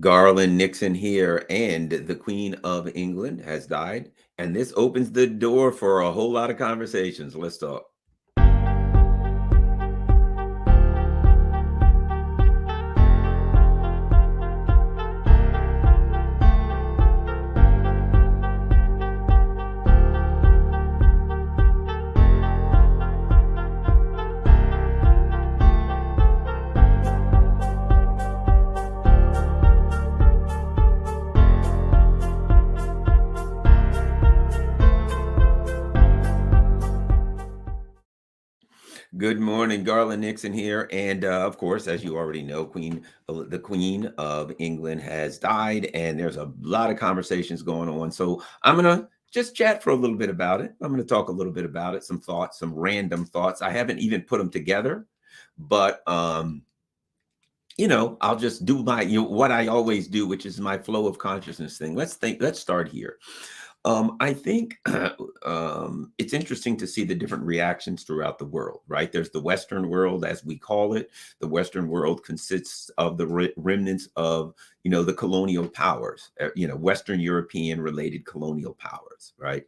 Garland Nixon here, and the Queen of England has died. And this opens the door for a whole lot of conversations. Let's talk. Good morning, Garland Nixon here, and of course, as you already know, the Queen of England has died, and there's a lot of conversations going on. So I'm gonna just chat for a little bit about it. I'm gonna talk a little bit about it, some thoughts, some random thoughts. I haven't even put them together, but I'll just do what I always do, which is my flow of consciousness thing. Let's start here. I think it's interesting to see the different reactions throughout the world, right? There's the Western world, as we call it. The Western world consists of the remnants of, the colonial powers, Western European related colonial powers, right?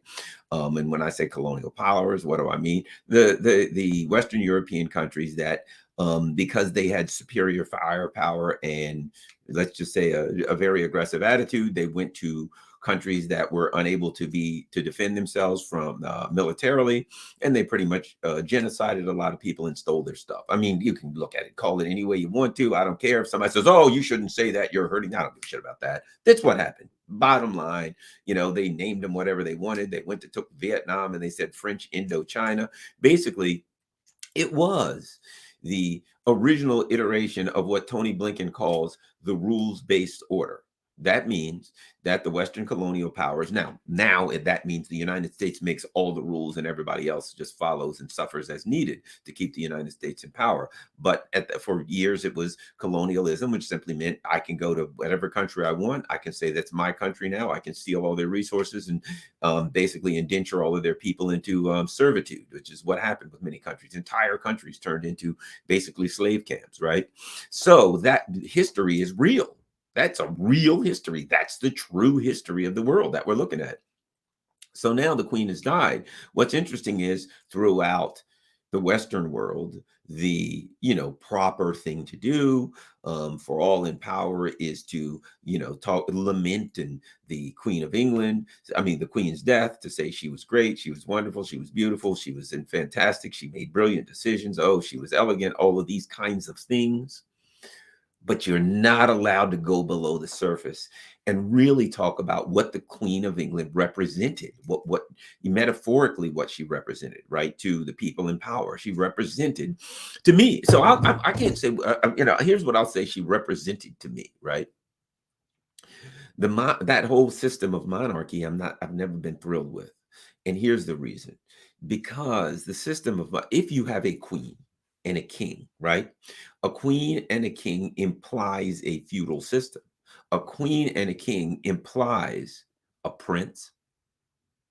And when I say colonial powers, what do I mean? The Western European countries that, because they had superior firepower and let's just say a very aggressive attitude, they went to countries that were unable to defend themselves from militarily, and they pretty much genocided a lot of people and stole their stuff. I mean, you can look at it, call it any way you want to. I don't care if somebody says, "Oh, you shouldn't say that, you're hurting." I don't give a shit about that. That's what happened. Bottom line, they named them whatever they wanted. They took Vietnam, and they said French Indochina. Basically, it was the original iteration of what Tony Blinken calls the rules-based order. That means that the Western colonial powers now that means the United States makes all the rules and everybody else just follows and suffers as needed to keep the United States in power. But for years it was colonialism, which simply meant I can go to whatever country I want. I can say that's my country now. I can steal all their resources and basically indenture all of their people into servitude, which is what happened with many countries. Entire countries turned into basically slave camps, right? So that history is real. That's a real history. That's the true history of the world that we're looking at. So now the queen has died. What's interesting is throughout the Western world, the proper thing to do for all in power is to lament and the Queen of England. I mean, the Queen's death, to say she was great, she was wonderful, she was beautiful, she was fantastic, she made brilliant decisions. Oh, she was elegant. All of these kinds of things. But you're not allowed to go below the surface and really talk about what the Queen of England represented, what metaphorically what she represented, right, to the people in power. She represented to me. So I can't say, here's what I'll say she represented to me, right? That whole system of monarchy, I've never been thrilled with. And here's the reason. Because the system of, if you have a queen and a king, right? A queen and a king implies a feudal system. A queen and a king implies a prince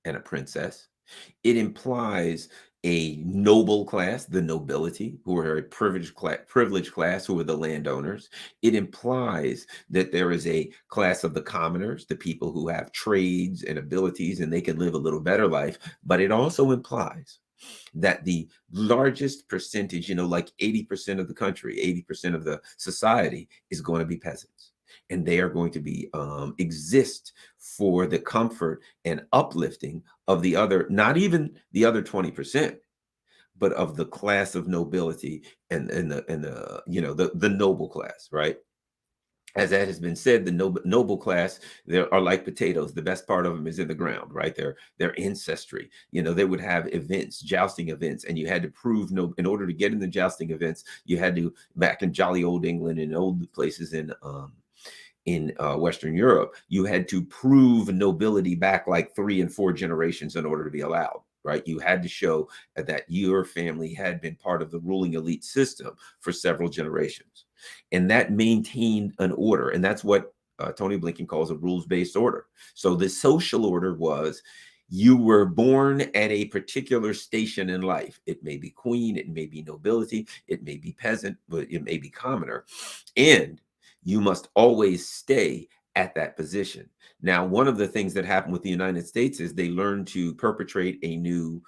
and a princess. It implies a noble class, the nobility, who are a privileged class, who are the landowners. It implies that there is a class of the commoners, the people who have trades and abilities, and they can live a little better life. But it also implies that the largest percentage, like 80% of the country, 80% of the society is going to be peasants. And they are going to be exist for the comfort and uplifting of the other, not even the other 20%, but of the class of nobility and the noble class, right? As that has been said, the noble class, they are like potatoes. The best part of them is in the ground, right? Their ancestry. They would have events, jousting events, and you had to prove in order to get in the jousting events, you had to, back in jolly old England and old places in Western Europe, you had to prove nobility back like 3 and 4 generations in order to be allowed. Right? You had to show that your family had been part of the ruling elite system for several generations. And that maintained an order. And that's what Tony Blinken calls a rules-based order. So the social order was, you were born at a particular station in life. It may be queen, it may be nobility, it may be peasant, but it may be commoner. And You must always stay at that position. Now, one of the things that happened with the United States is they learned to perpetrate a new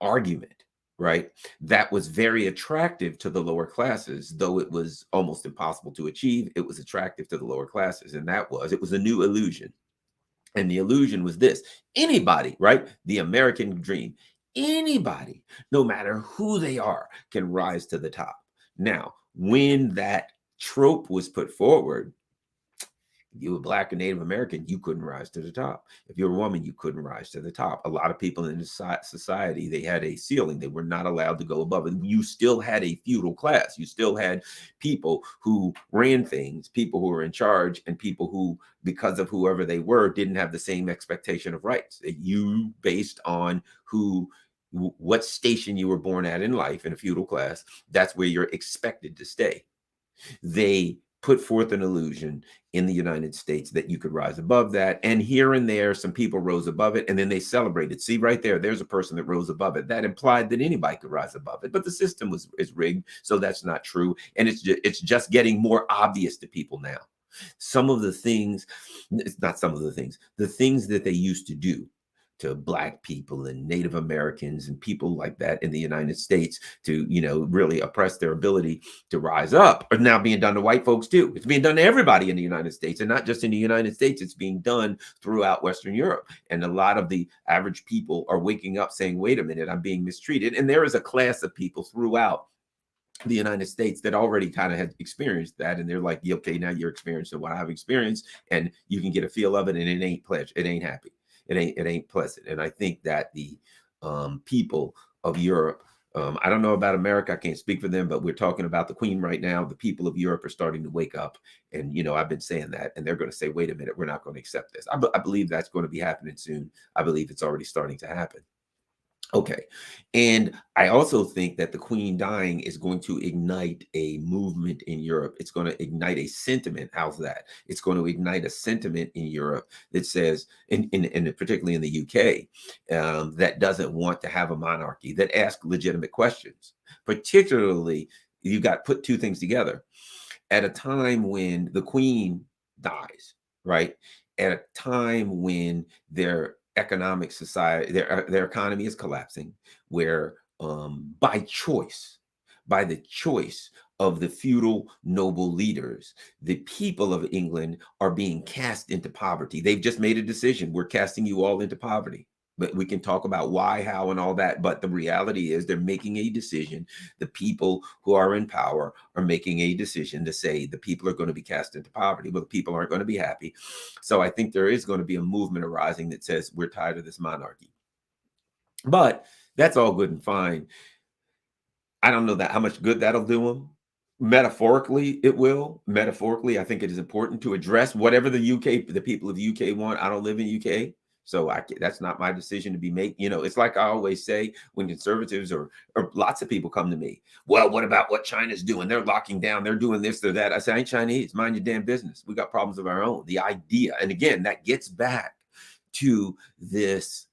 argument, right? That was very attractive to the lower classes, though it was almost impossible to achieve. It was attractive to the lower classes, and it was a new illusion. And the illusion was this: anybody, right? The American dream, anybody, no matter who they are, can rise to the top. Now, when that trope was put forward, you were Black or Native American, you couldn't rise to the top. If you're a woman, you couldn't rise to the top. A lot of people in society, they had a ceiling. They were not allowed to go above it. You still had a feudal class. You still had people who ran things, people who were in charge, and people who, because of whoever they were, didn't have the same expectation of rights. You, based on what station you were born at in life in a feudal class, that's where you're expected to stay. They put forth an illusion in the United States that you could rise above that. And here and there, some people rose above it, and then they celebrated. See, right there's a person that rose above it. That implied that anybody could rise above it. But the system is rigged, so that's not true. And it's just getting more obvious to people now. Some of the things, it's not some of the things that they used to do to Black people and Native Americans and people like that in the United States to, really oppress their ability to rise up, are now being done to white folks too. It's being done to everybody in the United States, and not just in the United States. It's being done throughout Western Europe. And a lot of the average people are waking up saying, wait a minute, I'm being mistreated. And there is a class of people throughout the United States that already kind of had experienced that, and they're like, yeah, okay, now you're experiencing what I've experienced, and you can get a feel of it, and it ain't pleasure, it ain't happy. It ain't pleasant. And I think that the people of Europe, I don't know about America, I can't speak for them, but we're talking about the Queen right now. The people of Europe are starting to wake up. And, I've been saying that, and they're going to say, wait a minute, we're not going to accept this. I believe that's going to be happening soon. I believe it's already starting to happen. Okay. And I also think that the Queen dying is going to ignite a movement in Europe. It's going to ignite a sentiment. How's that? It's going to ignite a sentiment in Europe that says, in particularly in the UK, that doesn't want to have a monarchy, that asks legitimate questions. Particularly, you got put two things together at a time when the Queen dies, right? At a time when their economic society, their economy is collapsing, where by the choice of the feudal noble leaders, the people of England are being cast into poverty. They've just made a decision. We're casting you all into poverty. But we can talk about why, how, and all that. But the reality is they're making a decision. The people who are in power are making a decision to say the people are going to be cast into poverty. Well, the people aren't going to be happy. So I think there is going to be a movement arising that says we're tired of this monarchy. But that's all good and fine. I don't know how much good that'll do them. Metaphorically, it will. Metaphorically, I think it is important to address whatever the people of the UK want. I don't live in UK. So that's not my decision to be made. It's like I always say when conservatives or lots of people come to me, well, what about what China's doing? They're locking down. They're doing this or that. I say, I ain't Chinese. Mind your damn business. We got problems of our own. The idea, and again, that gets back to this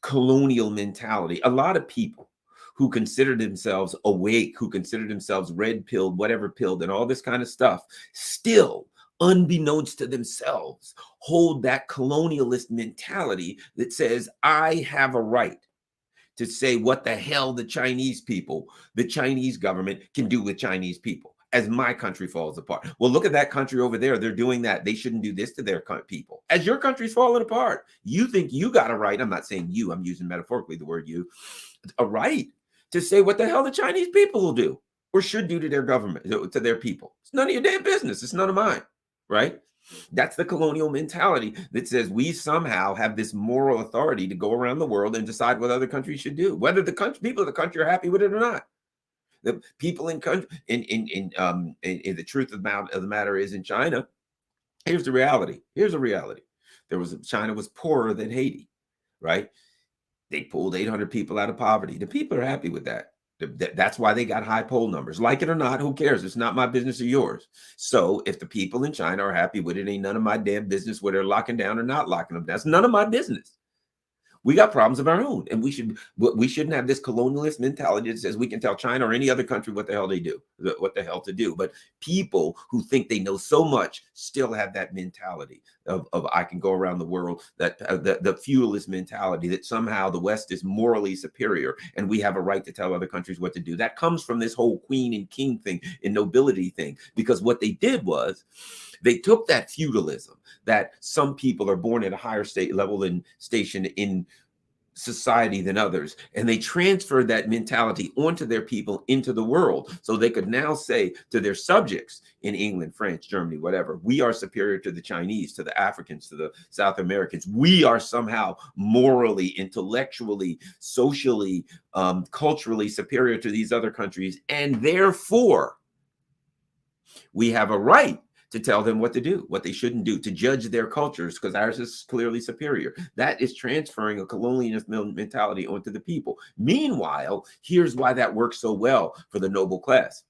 colonial mentality. A lot of people who consider themselves awake, who consider themselves red-pilled, whatever pilled, and all this kind of stuff, still, unbeknownst to themselves, hold that colonialist mentality that says, I have a right to say what the hell the Chinese people, the Chinese government can do with Chinese people as my country falls apart. Well, look at that country over there. They're doing that. They shouldn't do this to their people. As your country's falling apart, you think you got a right. I'm not saying you, I'm using metaphorically the word you, a right to say what the hell the Chinese people will do or should do to their government, to their people. It's none of your damn business. It's none of mine, right? That's the colonial mentality that says we somehow have this moral authority to go around the world and decide what other countries should do, whether the people of the country are happy with it or not. The people in country, in the truth of the matter is in China. Here's the reality. China was poorer than Haiti, right? They pulled 800 people out of poverty. The people are happy with that. That's why they got high poll numbers. Like it or not, who cares? It's not my business or yours. So if the people in China are happy with it, ain't none of my damn business whether they're locking down or not locking them down. It's none of my business. We got problems of our own, and we shouldn't have this colonialist mentality that says we can tell China or any other country what the hell they do, what the hell to do. But people who think they know so much still have that mentality of I can go around the world, that the feudalist mentality that somehow the West is morally superior and we have a right to tell other countries what to do. That comes from this whole queen and king thing and nobility thing, because what they did was they took that feudalism, that some people are born at a higher state level and station in society than others, and they transferred that mentality onto their people into the world, so they could now say to their subjects in England, France, Germany, whatever, we are superior to the Chinese, to the Africans, to the South Americans. We are somehow morally, intellectually, socially, culturally superior to these other countries, and therefore we have a right to tell them what to do, what they shouldn't do, to judge their cultures because ours is clearly superior. That is transferring a colonialist mentality onto the people. Meanwhile, here's why that works so well for the noble class.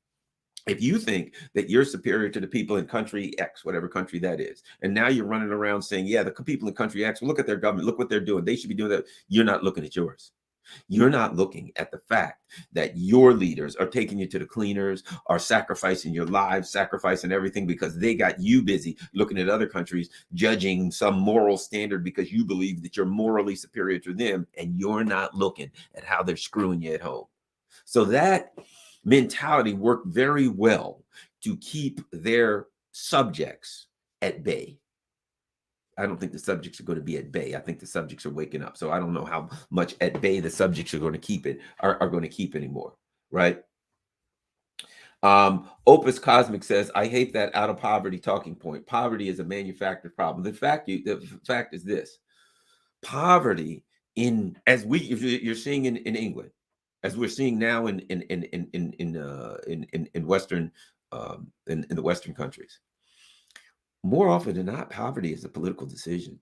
If you think that you're superior to the people in country X, whatever country that is, and now you're running around saying, yeah, the people in country X, look at their government, look what they're doing, they should be doing that. You're not looking at yours. You're not looking at the fact that your leaders are taking you to the cleaners, are sacrificing your lives, sacrificing everything because they got you busy looking at other countries, judging some moral standard because you believe that you're morally superior to them, and you're not looking at how they're screwing you at home. So that mentality worked very well to keep their subjects at bay. I don't think the subjects are going to be at bay. I think the subjects are waking up. So I don't know how much at bay the subjects are going to keep it, are going to keep anymore, right? Opus Cosmic says, I hate that out of poverty talking point. Poverty is a manufactured problem. The fact is this: poverty you're seeing in England, as we're seeing now in Western in the Western countries, more often than not, poverty is a political decision.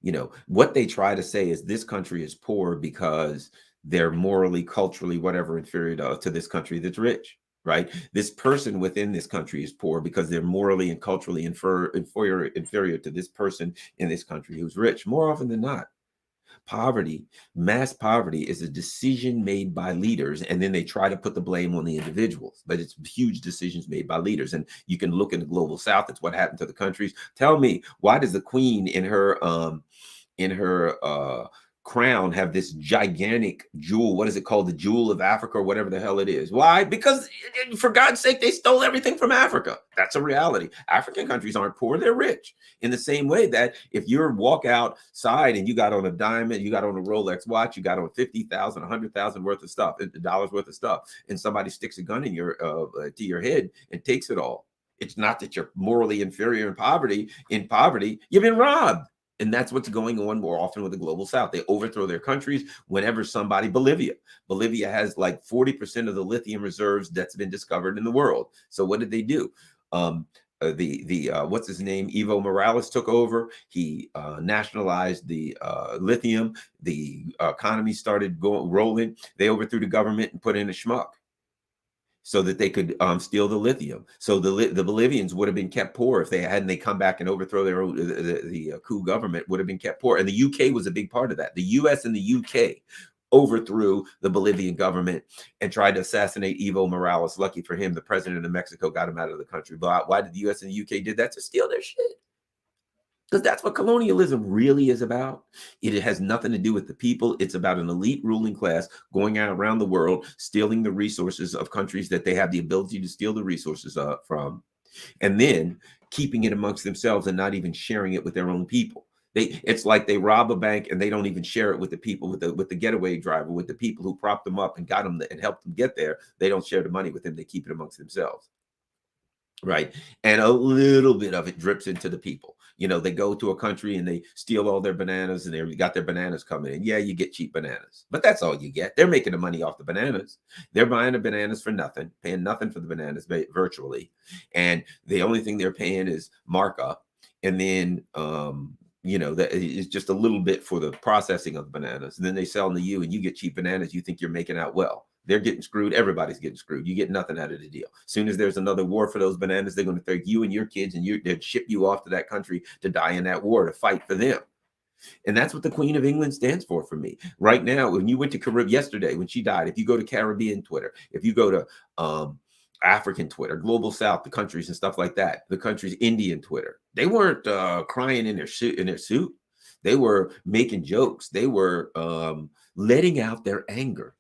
You know, what they try to say is this country is poor because they're morally, culturally, whatever, inferior to this country that's rich, right? This person within this country is poor because they're morally and culturally inferior to this person in this country who's rich. More often than not, poverty, mass poverty, is a decision made by leaders, and then they try to put the blame on the individuals. But it's huge decisions made by leaders, and you can look in the global South. It's what happened to the countries. Tell me, why does the Queen in her crown have this gigantic jewel? What is it called? The jewel of Africa, or whatever the hell it is. Why? Because for God's sake, they stole everything from Africa. That's a reality. African countries aren't poor, they're rich. In the same way that if you walk outside and you got on a diamond, you got on a Rolex watch, you got on 50,000, 100,000 worth of stuff, dollars worth of stuff, and somebody sticks a gun in to your head and takes it all, it's not that you're morally inferior in poverty. In poverty, you've been robbed. And that's what's going on more often with the global South. They overthrow their countries whenever Bolivia has like 40% of the lithium reserves that's been discovered in the world. So what did they do? What's his name? Evo Morales took over. He nationalized the lithium. The economy started rolling. They overthrew the government and put in a schmuck so that they could steal the lithium. So the Bolivians would have been kept poor if they come back and overthrow their own, the coup government would have been kept poor. And the UK was a big part of that. The US and the UK overthrew the Bolivian government and tried to assassinate Evo Morales. Lucky for him, the president of Mexico got him out of the country. But why did the US and the UK did that? To steal their shit. Because that's what colonialism really is about. It has nothing to do with the people. It's about an elite ruling class going out around the world, stealing the resources of countries that they have the ability to steal the resources from, and then keeping it amongst themselves and not even sharing it with their own people. It's like they rob a bank and they don't even share it with the people, with the getaway driver, with the people who propped them up and got them and helped them get there. They don't share the money with them. They keep it amongst themselves. Right. And a little bit of it drips into the people. You know, they go to a country and they steal all their bananas and they got their bananas coming in. Yeah, you get cheap bananas, but that's all you get. They're making the money off the bananas. They're buying the bananas for nothing, paying nothing for the bananas virtually. And the only thing they're paying is markup. And then, you know, that is just a little bit for the processing of the bananas. And then they sell them to you and you get cheap bananas. You think you're making out well. They're getting screwed. Everybody's getting screwed. You get nothing out of the deal. As soon as there's another war for those bananas, they're going to take you and your kids and they'll ship you off to that country to die in that war, to fight for them. And that's what the Queen of England stands for me. Right now, when you went to Caribbean yesterday, when she died, if you go to Caribbean Twitter, if you go to African Twitter, Global South, the countries and stuff like that, the countries Indian Twitter, they weren't crying in their suit. They were making jokes. They were letting out their anger.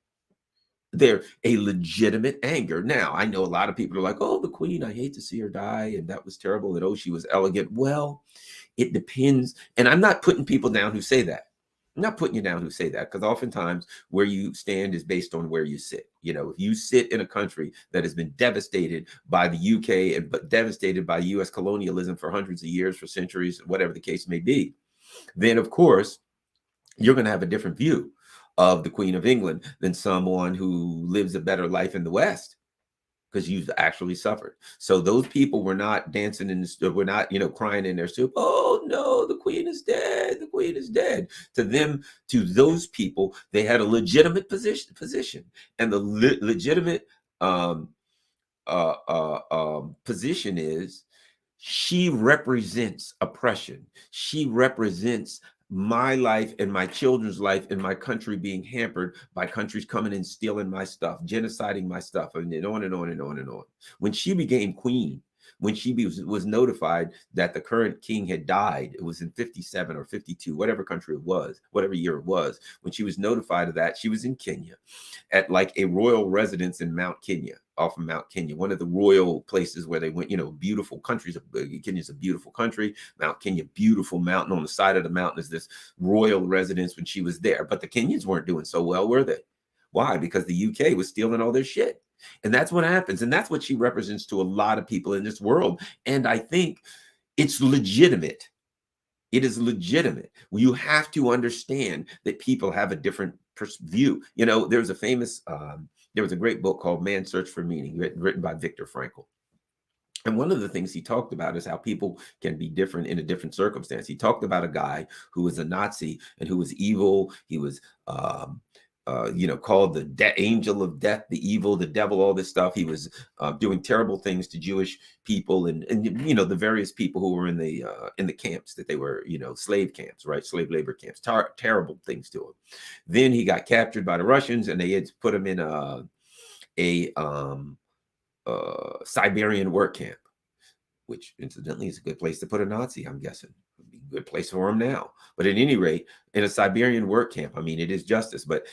They're a legitimate anger. Now, I know a lot of people are like, oh, the Queen, I hate to see her die, and that was terrible, and oh, she was elegant. Well, it depends. And I'm not putting people down who say that. I'm not putting you down who say that, because oftentimes where you stand is based on where you sit. You know, if you sit in a country that has been devastated by the UK and but devastated by US colonialism for hundreds of years, for centuries, whatever the case may be, then of course you're going to have a different view of the Queen of England than someone who lives a better life in the West, because you've actually suffered. So those people were not dancing in the, were not, crying in their soup. Oh no, the Queen is dead. The Queen is dead. To them, to those people, they had a legitimate position, and the legitimate position is she represents oppression. She represents my life and my children's life and my country being hampered by countries coming and stealing my stuff, genociding my stuff, and then on and on and on and on. When she became queen, when she was notified that the current king had died, it was in 57 or 52, whatever country it was, whatever year it was. When she was notified of that, she was in Kenya at like a royal residence in Mount Kenya, off of Mount Kenya, one of the royal places where they went, beautiful countries. Kenya's a beautiful country. Mount Kenya, beautiful mountain. On the side of the mountain is this royal residence when she was there. But the Kenyans weren't doing so well, were they? Why? Because the UK was stealing all their shit. And that's what happens. And that's what she represents to a lot of people in this world. And I think it's legitimate. It is legitimate. You have to understand that people have a different view. There's a famous, there was a great book called Man's Search for Meaning, written by Viktor Frankl. And one of the things he talked about is how people can be different in a different circumstance. He talked about a guy who was a Nazi and who was evil. He was, called the angel of death, the evil, the devil, all this stuff. He was doing terrible things to Jewish people and the various people who were in the camps that they were, slave camps, right? Slave labor camps, terrible things to him. Then he got captured by the Russians and they had put him in a Siberian work camp, which incidentally is a good place to put a Nazi, I'm guessing. Would be a good place for him now. But at any rate, in a Siberian work camp, I mean, it is justice, but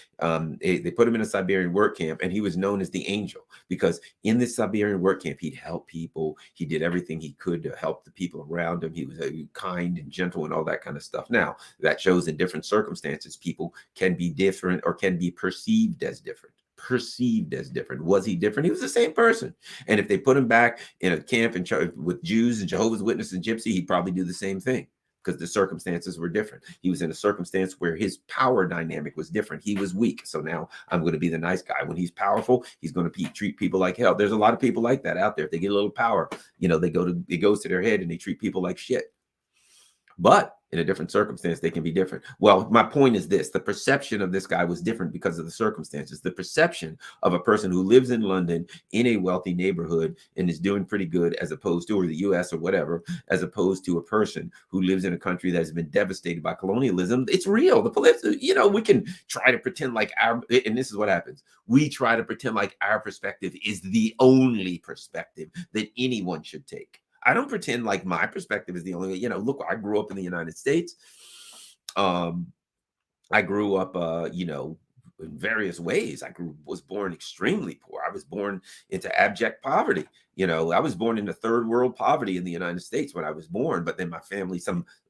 they put him in a Siberian work camp and he was known as the angel because in this Siberian work camp, he'd help people. He did everything he could to help the people around him. He was kind and gentle and all that kind of stuff. Now, that shows in different circumstances, people can be different or can be perceived as different. Was he different? He was the same person. And if they put him back in a camp with Jews and Jehovah's Witnesses and Gypsy, he'd probably do the same thing because the circumstances were different. He was in a circumstance where his power dynamic was different. He was weak. So now I'm going to be the nice guy. When he's powerful, he's going to treat people like hell. There's a lot of people like that out there. If they get a little power, it goes to their head and they treat people like shit. But in a different circumstance, they can be different. Well, my point is this. The perception of this guy was different because of the circumstances. The perception of a person who lives in London in a wealthy neighborhood and is doing pretty good as opposed to, or the US or whatever, as opposed to a person who lives in a country that has been devastated by colonialism. It's real. The political, we can try to pretend like and this is what happens. We try to pretend like our perspective is the only perspective that anyone should take. I don't pretend like my perspective is the only way. Look, I grew up in the United States. I grew up, in various ways. Was born extremely poor. I was born into abject poverty. I was born into third world poverty in the United States when I was born. But then my family,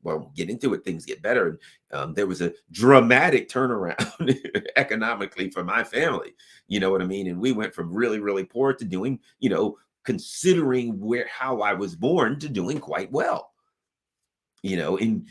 we'll get into it, things get better. And there was a dramatic turnaround economically for my family. You know what I mean? And we went from really, really poor to doing, considering how I was born, to doing quite well, in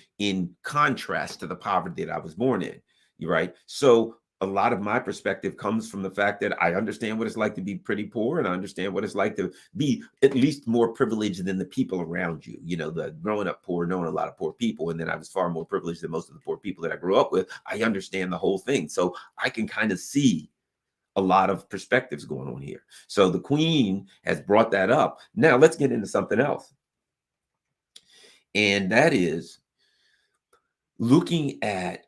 contrast to the poverty that I was born in. You're right. So a lot of my perspective comes from the fact that I understand what it's like to be pretty poor, and I understand what it's like to be at least more privileged than the people around you. The growing up poor, knowing a lot of poor people, and then I was far more privileged than most of the poor people that I grew up with. I understand the whole thing. So I can kind of see a lot of perspectives going on here. So the Queen has brought that up. Now let's get into something else. And that is, looking at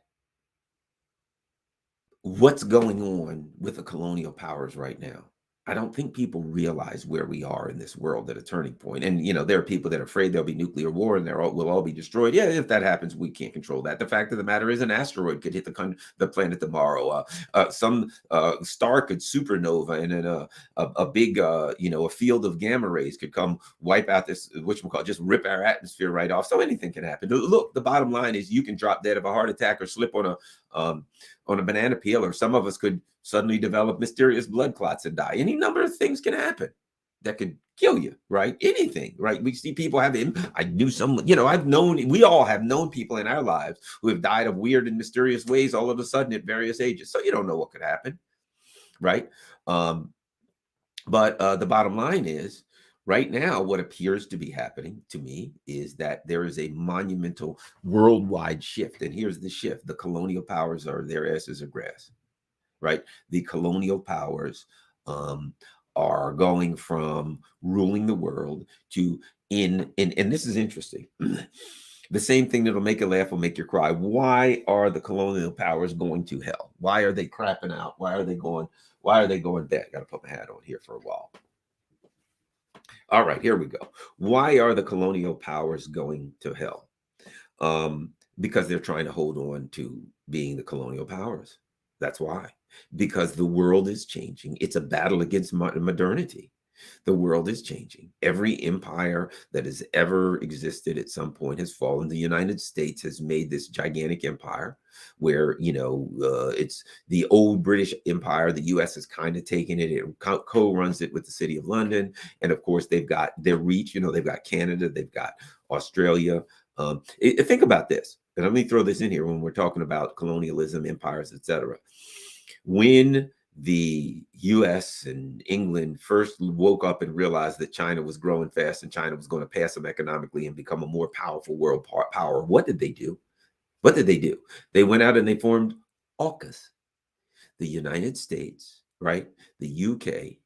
what's going on with the colonial powers right now. I don't think people realize where we are in this world at a turning point. And there are people that are afraid there'll be nuclear war and we'll all be destroyed. Yeah, if that happens, we can't control that. The fact of the matter is, an asteroid could hit the planet tomorrow. Some star could supernova, and then a big a field of gamma rays could come wipe out this just rip our atmosphere right off. So anything can happen. Look, the bottom line is you can drop dead of a heart attack or slip um, on a banana peel, or some of us could suddenly develop mysterious blood clots and die. Any number of things can happen that could kill you, right? Anything, right? We see people I knew someone, we all have known people in our lives who have died of weird and mysterious ways all of a sudden at various ages. So you don't know what could happen, right? But the bottom line is, right now, what appears to be happening to me is that there is a monumental worldwide shift. And here's the shift: the colonial powers are their asses of grass, right? The colonial powers are going from ruling the world to and this is interesting. The same thing that'll make you laugh will make you cry. Why are the colonial powers going to hell? Why are they crapping out? Why are they going bad? Got to put my hat on here for a while. All right, here we go. Why are the colonial powers going to hell? Because they're trying to hold on to being the colonial powers. That's why. Because the world is changing. It's a battle against modernity. The world is changing. Every empire that has ever existed at some point has fallen. The United States has made this gigantic empire where, it's the old British Empire. The U.S. has kind of taken it. It co-runs it with the City of London. And of course, they've got their reach. They've got Canada. They've got Australia. Think about this. And let me throw this in here when we're talking about colonialism, empires, etc. When the US and England first woke up and realized that China was growing fast and China was going to pass them economically and become a more powerful world power, what did they do? They went out and they formed AUKUS, the United States, right? The UK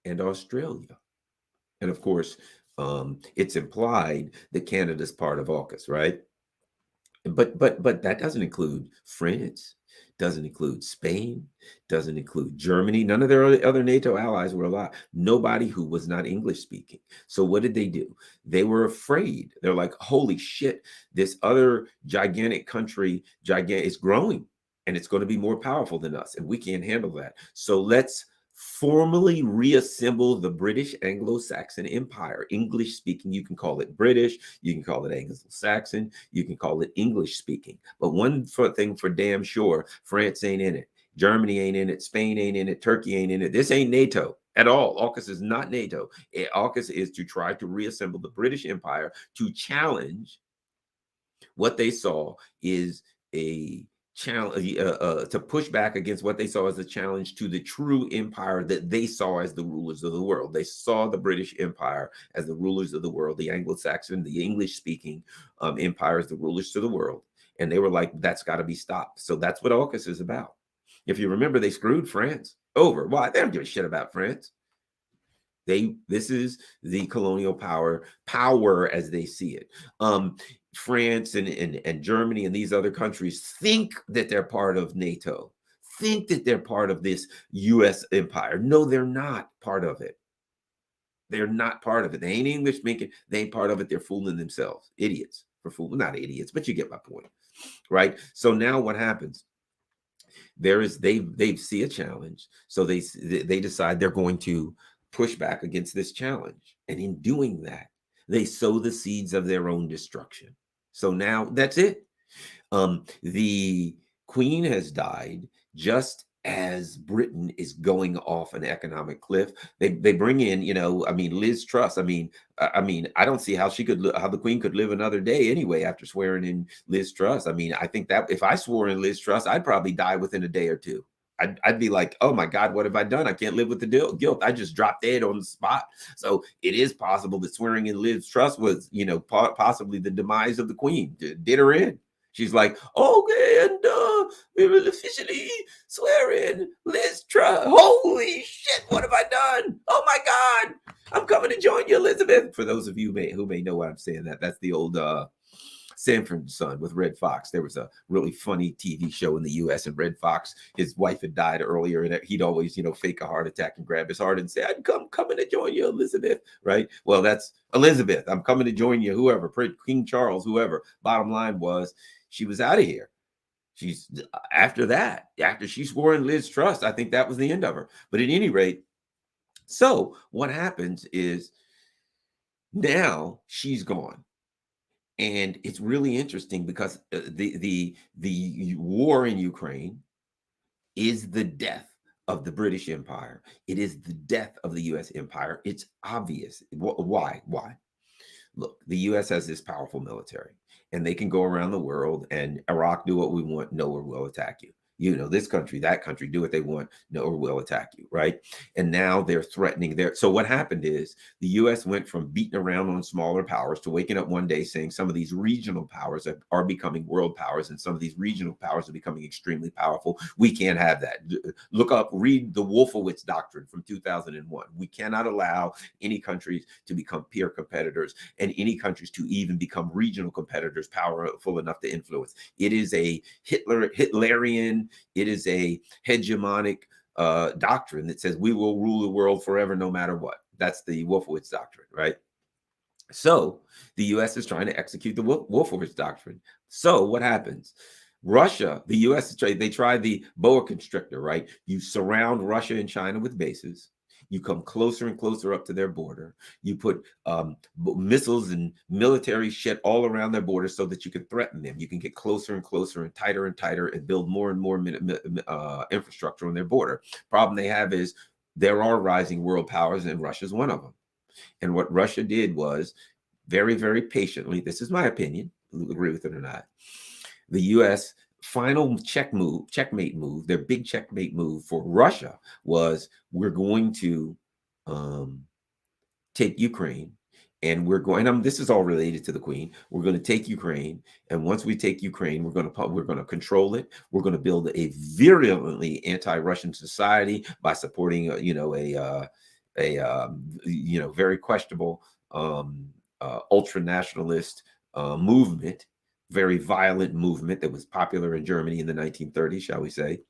and Australia. And of course, it's implied that Canada's part of AUKUS, right? But that doesn't include France, doesn't include Spain, doesn't include Germany. None of their other NATO allies were alive. Nobody who was not English speaking. So what did they do? They were afraid. They're like, holy shit, this other gigantic country, is growing, and it's going to be more powerful than us, and we can't handle that. So let's formally reassemble the British Anglo-Saxon Empire. English speaking, you can call it British, you can call it Anglo-Saxon, you can call it English speaking. But one thing for damn sure, France ain't in it. Germany ain't in it. Spain ain't in it. Turkey ain't in it. This ain't NATO at all. AUKUS is not NATO. AUKUS is to try to reassemble the British Empire to challenge what they saw is a challenge to push back against what they saw as a challenge to the true empire that they saw as the rulers of the world. They saw the British Empire as the rulers of the world, the Anglo-Saxon, the English-speaking empire as the rulers to the world. And they were like, that's got to be stopped. So that's what AUKUS is about. If you remember, they screwed France over. Why? They don't give a shit about France. This is the colonial power as they see it. France and Germany and these other countries think that they're part of NATO, think that they're part of this US empire. No, they're not part of it. They're not part of it. They ain't English speaking. They ain't part of it. They're fooling themselves. Idiots for fooling. Not idiots, but you get my point, right? So now what happens? They see a challenge. So they decide they're going to push back against this challenge. And in doing that, they sow the seeds of their own destruction. So now that's it. The Queen has died just as Britain is going off an economic cliff. They bring in, Liz Truss. I don't see how how the Queen could live another day anyway after swearing in Liz Truss. I think that if I swore in Liz Truss, I'd probably die within a day or two. I'd be like, oh my God, what have I done? I can't live with the guilt. I just dropped dead on the spot. So it is possible that swearing in Liz Truss was, possibly the demise of the Queen. Did her in. She's like, okay, and we will officially swear in Liz Truss. Holy shit, what have I done? Oh my God, I'm coming to join you, Elizabeth. For those of you who may know what I'm saying, that's the old Sanford and Son with Red Fox. There was a really funny TV show in the U.S. and Red Fox, his wife had died earlier, and he'd always, fake a heart attack and grab his heart and say, "I'm coming to join you, Elizabeth." Right? Well, that's Elizabeth. I'm coming to join you, whoever, King Charles, whoever. Bottom line was, she was out of here. She's after that, after she swore in Liz Truss, I think that was the end of her. But at any rate, so what happens is now she's gone. And it's really interesting because the war in Ukraine is the death of the British Empire. It is the death of the U.S. Empire. It's obvious. Why? Why? Look, the U.S. has this powerful military, and they can go around the world and Iraq, do what we want, nowhere will attack you. This country, that country, do what they want, nowhere will attack you, right? And now they're threatening their. So what happened is the U.S. went from beating around on smaller powers to waking up one day saying some of these regional powers are becoming world powers, and some of these regional powers are becoming extremely powerful. We can't have that. Look up, read the Wolfowitz Doctrine from 2001. We cannot allow any countries to become peer competitors, and any countries to even become regional competitors powerful enough to influence. It is a Hitlerian, it is a hegemonic doctrine that says we will rule the world forever no matter what. That's the Wolfowitz Doctrine, right? So the U.S. is trying to execute the Wolfowitz Doctrine. So what happens? Russia, the U.S. they tried the boa constrictor, right? You surround Russia and China with bases. You come closer and closer up to their border. You put missiles and military shit all around their border so that you can threaten them. You can get closer and closer and tighter and build more and more infrastructure on their border. Problem they have is there are rising world powers, and Russia's one of them. And what Russia did was very, very patiently, this is my opinion, agree with it or not, the U.S. final checkmate move, their big checkmate move for Russia was, we're going to take Ukraine, and we're going. This is all related to the Queen. We're going to take Ukraine, and once we take Ukraine, we're going to control it. We're going to build a virulently anti-Russian society by supporting, a very questionable ultra nationalist movement. Very violent movement that was popular in Germany in the 1930s, shall we say.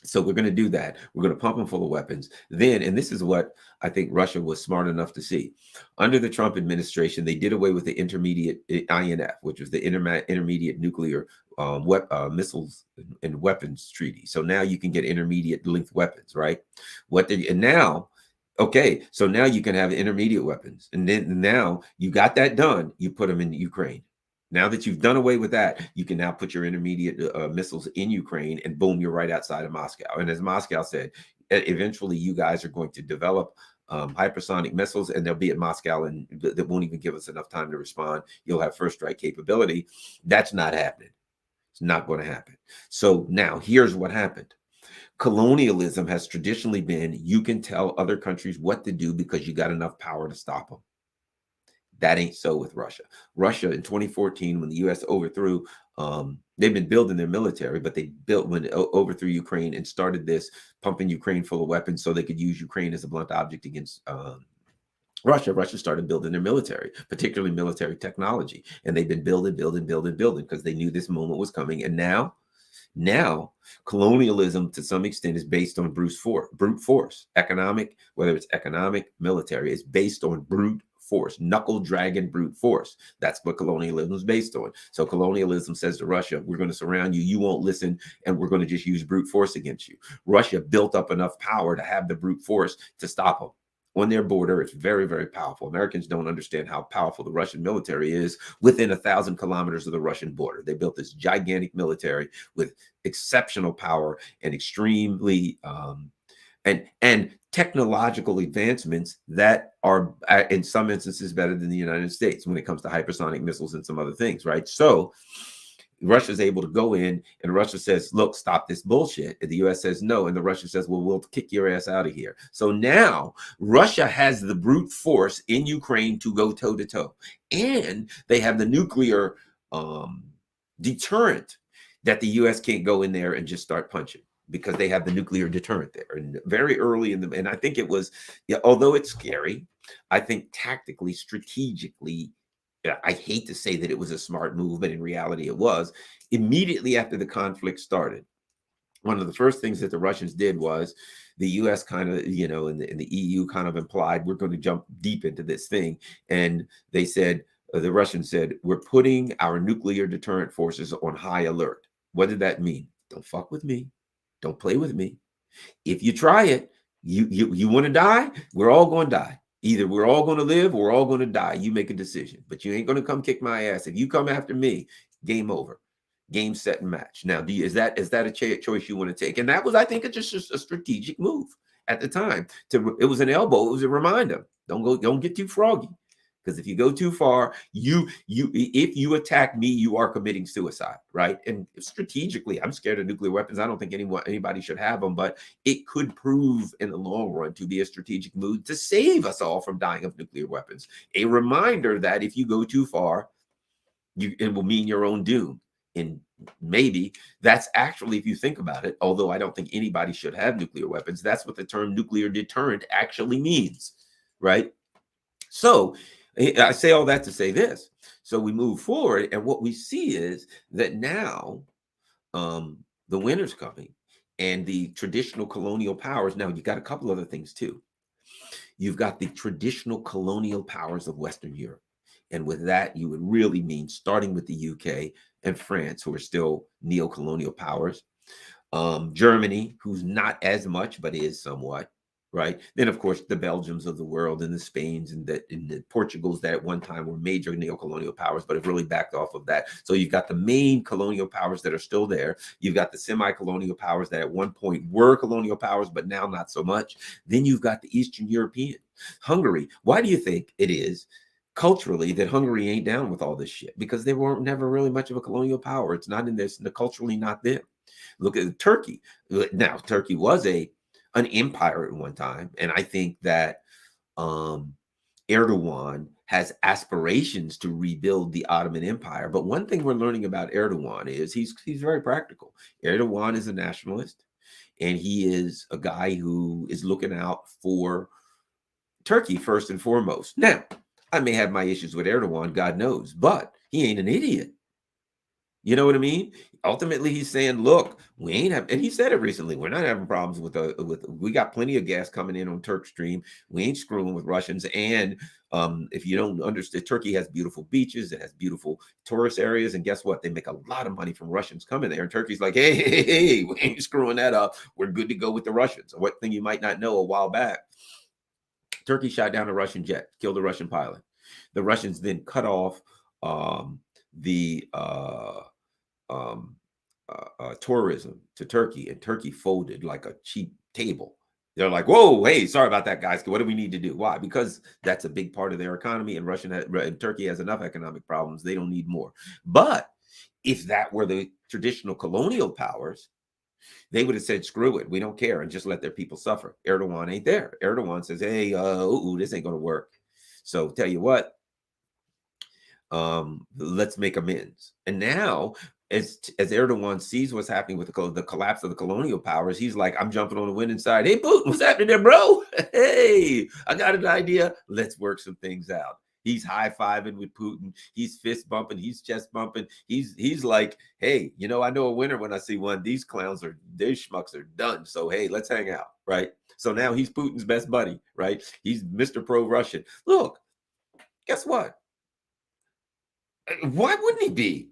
So we're going to do that. We're going to pump them full of weapons. Then, and this is what I think Russia was smart enough to see. Under the Trump administration, they did away with the intermediate INF, which was the intermediate nuclear missiles and weapons treaty. So now you can get intermediate length weapons, right? Okay, so now you can have intermediate weapons. And then now you got that done, you put them in Ukraine. Now that you've done away with that, you can now put your intermediate missiles in Ukraine, and boom, you're right outside of Moscow. And as Moscow said, eventually you guys are going to develop hypersonic missiles, and they'll be at Moscow, and that won't even give us enough time to respond. You'll have first strike capability. That's not happening. It's not going to happen. So now here's what happened. Colonialism has traditionally been, you can tell other countries what to do because you got enough power to stop them. That ain't so with Russia. Russia in 2014, when the U.S. overthrew, they've been building their military, but they overthrew Ukraine and started this, pumping Ukraine full of weapons so they could use Ukraine as a blunt object against Russia. Russia started building their military, particularly military technology. And they've been building because they knew this moment was coming. And now colonialism to some extent is based on brute force, economic, whether it's economic, military, is based on brute force, knuckle dragging brute force. That's what colonialism is based on. So colonialism says to Russia, we're going to surround you, you won't listen, and we're going to just use brute force against you. Russia built up enough power to have the brute force to stop them. On their border, it's very, very powerful. Americans don't understand how powerful the Russian military is within 1,000 kilometers of the Russian border. They built this gigantic military with exceptional power and extremely and technological advancements that are in some instances better than the United States when it comes to hypersonic missiles and some other things, right? So Russia's able to go in, and Russia says, look, stop this bullshit. And the U.S. says no, and the Russia says, well, we'll kick your ass out of here. So now Russia has the brute force in Ukraine to go toe-to-toe. And they have the nuclear deterrent that the U.S. can't go in there and just start punching, because they have the nuclear deterrent there. And very early and I think it was, although it's scary, I think tactically, strategically, I hate to say that it was a smart move, but in reality it was. Immediately after the conflict started, one of the first things that the Russians did was the US kind of, and the EU kind of implied we're going to jump deep into this thing. And they said, the Russians said, we're putting our nuclear deterrent forces on high alert. What did that mean? Don't fuck with me. Don't play with me. If you try it, you want to die, we're all going to die. Either we're all going to live or we're all going to die. You make a decision, but you ain't going to come kick my ass. If you come after me, game over. Game, set, and match. Now, is that a choice you want to take? And that was, I think, it's just a strategic move at the time. It was an elbow. It was a reminder. Don't get too froggy, because if you go too far, if you attack me, you are committing suicide, right? And strategically, I'm scared of nuclear weapons. I don't think anybody should have them, but it could prove in the long run to be a strategic move to save us all from dying of nuclear weapons. A reminder that if you go too far, it will mean your own doom. And maybe that's actually, if you think about it, although I don't think anybody should have nuclear weapons, that's what the term nuclear deterrent actually means, right? So I say all that to say this. So we move forward, and what we see is that now the winter's coming, and the traditional colonial powers. Now, you got a couple other things too. You've got the traditional colonial powers of Western Europe. And with that, you would really mean starting with the UK and France, who are still neo-colonial powers. Germany, who's not as much, but is somewhat, right? Then, of course, the Belgiums of the world and the Spains and the Portugals that at one time were major neo-colonial powers, but have really backed off of that. So you've got the main colonial powers that are still there. You've got the semi-colonial powers that at one point were colonial powers, but now not so much. Then you've got the Eastern European. Hungary. Why do you think it is culturally that Hungary ain't down with all this shit? Because they weren't never really much of a colonial power. It's not in this, culturally not them. Look at Turkey. Now, Turkey was an empire at one time, and I think that Erdogan has aspirations to rebuild the Ottoman Empire. But one thing we're learning about Erdogan is he's very practical. Erdogan is a nationalist, and he is a guy who is looking out for Turkey first and foremost. Now, I may have my issues with Erdogan, God knows, but he ain't an idiot. You know what I mean? Ultimately, he's saying, look, we ain't have, and he said it recently, we're not having problems we got plenty of gas coming in on Turk Stream. We ain't screwing with Russians. And if you don't understand, Turkey has beautiful beaches, it has beautiful tourist areas. And guess what? They make a lot of money from Russians coming there. And Turkey's like, hey, we ain't screwing that up. We're good to go with the Russians. What thing you might not know, a while back, Turkey shot down a Russian jet, killed a Russian pilot. The Russians then cut off the tourism to Turkey, and Turkey folded like a cheap table. They're like, whoa, hey, sorry about that, guys. What do we need to do? Why? Because that's a big part of their economy, and Turkey has enough economic problems. They don't need more. But if that were the traditional colonial powers, they would have said, screw it, we don't care, and just let their people suffer. Erdogan ain't there. Erdogan says, hey, this ain't going to work. So tell you what, let's make amends. And now, as Erdogan sees what's happening with the collapse of the colonial powers, he's like, I'm jumping on the winning side. Hey, Putin, what's happening there, bro? Hey, I got an idea. Let's work some things out. He's high-fiving with Putin. He's fist bumping. He's chest bumping. He's like, hey, I know a winner when I see one. These schmucks are done. So, hey, let's hang out, right? So now he's Putin's best buddy, right? He's Mr. Pro-Russian. Look, guess what? Why wouldn't he be?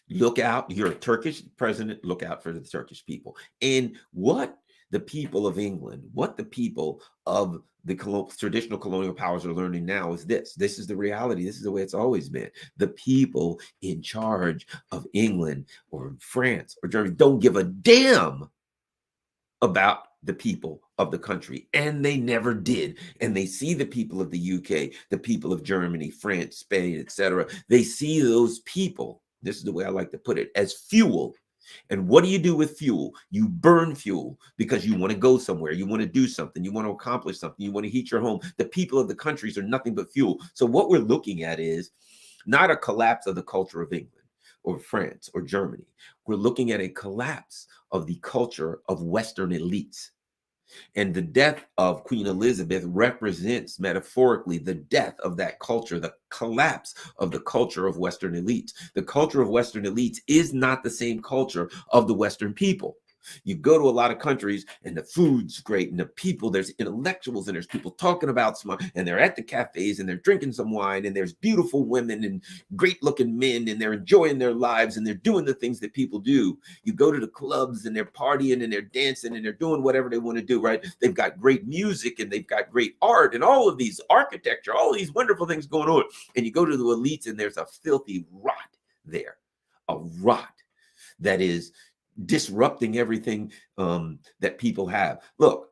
Look out, you're a Turkish president, look out for the Turkish people. And what the people of England, what the people of the traditional colonial powers are learning now is this. This is the reality. This is the way it's always been. The people in charge of England or France or Germany don't give a damn about the people of the country, and they never did. And they see the people of the UK, the people of Germany, France, Spain, etc. They see those people, this is the way I like to put it, as fuel. And what do you do with fuel? You burn fuel because you want to go somewhere, you want to do something, you want to accomplish something, you want to heat your home. The people of the countries are nothing but fuel. So what we're looking at is not a collapse of the culture of England or France or Germany. We're looking at a collapse of the culture of Western elites. And the death of Queen Elizabeth represents metaphorically the death of that culture, the collapse of the culture of Western elites. The culture of Western elites is not the same culture of the Western people. You go to a lot of countries and the food's great and the people, there's intellectuals and there's people talking about smart and they're at the cafes and they're drinking some wine and there's beautiful women and great looking men and they're enjoying their lives and they're doing the things that people do. You go to the clubs and they're partying and they're dancing and they're doing whatever they want to do, right? They've got great music and they've got great art and all of these architecture, all these wonderful things going on. And you go to the elites and there's a filthy rot there, a rot that is disrupting everything that people have. Look,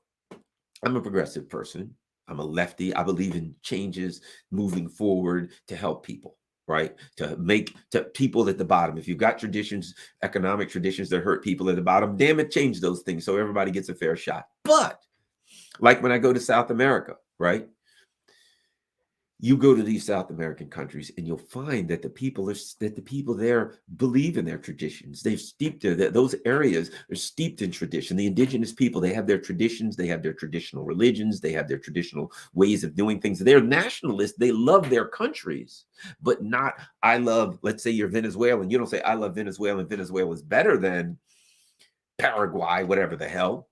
I'm a progressive person. I'm a lefty. I believe in changes moving forward to help people, right? To make to people at the bottom. If you've got traditions, economic traditions that hurt people at the bottom, damn it, change those things so everybody gets a fair shot. But like when I go to South America, right? You go to these South American countries and you'll find that the people there believe in their traditions. They've steeped those areas are steeped in tradition. The indigenous people, they have their traditions, they have their traditional religions, they have their traditional ways of doing things. They're nationalists. They love their countries, but not I love, let's say you're Venezuelan. You don't say I love Venezuela and Venezuela is better than Paraguay, whatever the hell.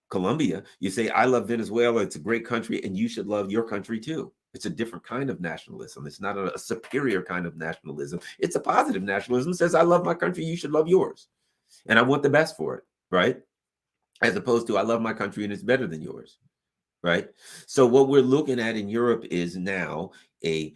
Colombia, you say, I love Venezuela. It's a great country, and you should love your country too. It's a different kind of nationalism. It's not a superior kind of nationalism. It's a positive nationalism. It says, I love my country. You should love yours. And I want the best for it, right? As opposed to, I love my country and it's better than yours, right? So what we're looking at in Europe is now a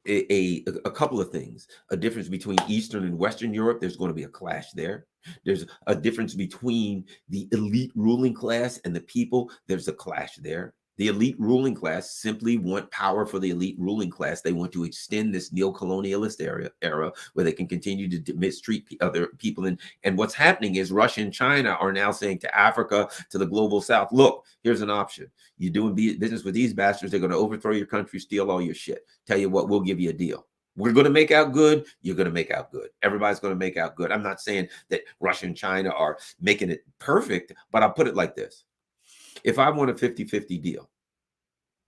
a couple of things. A difference between Eastern and Western Europe. There's going to be a clash there. There's a difference between the elite ruling class and the people. There's a clash there. The elite ruling class simply want power for the elite ruling class. They want to extend this neo-colonialist era where they can continue to mistreat other people. And what's happening is Russia and China are now saying to Africa, to the global south, look, here's an option. You're doing business with these bastards. They're going to overthrow your country, steal all your shit. Tell you what, we'll give you a deal. We're going to make out good. You're going to make out good. Everybody's going to make out good. I'm not saying that Russia and China are making it perfect, but I'll put it like this. If I want a 50-50 deal,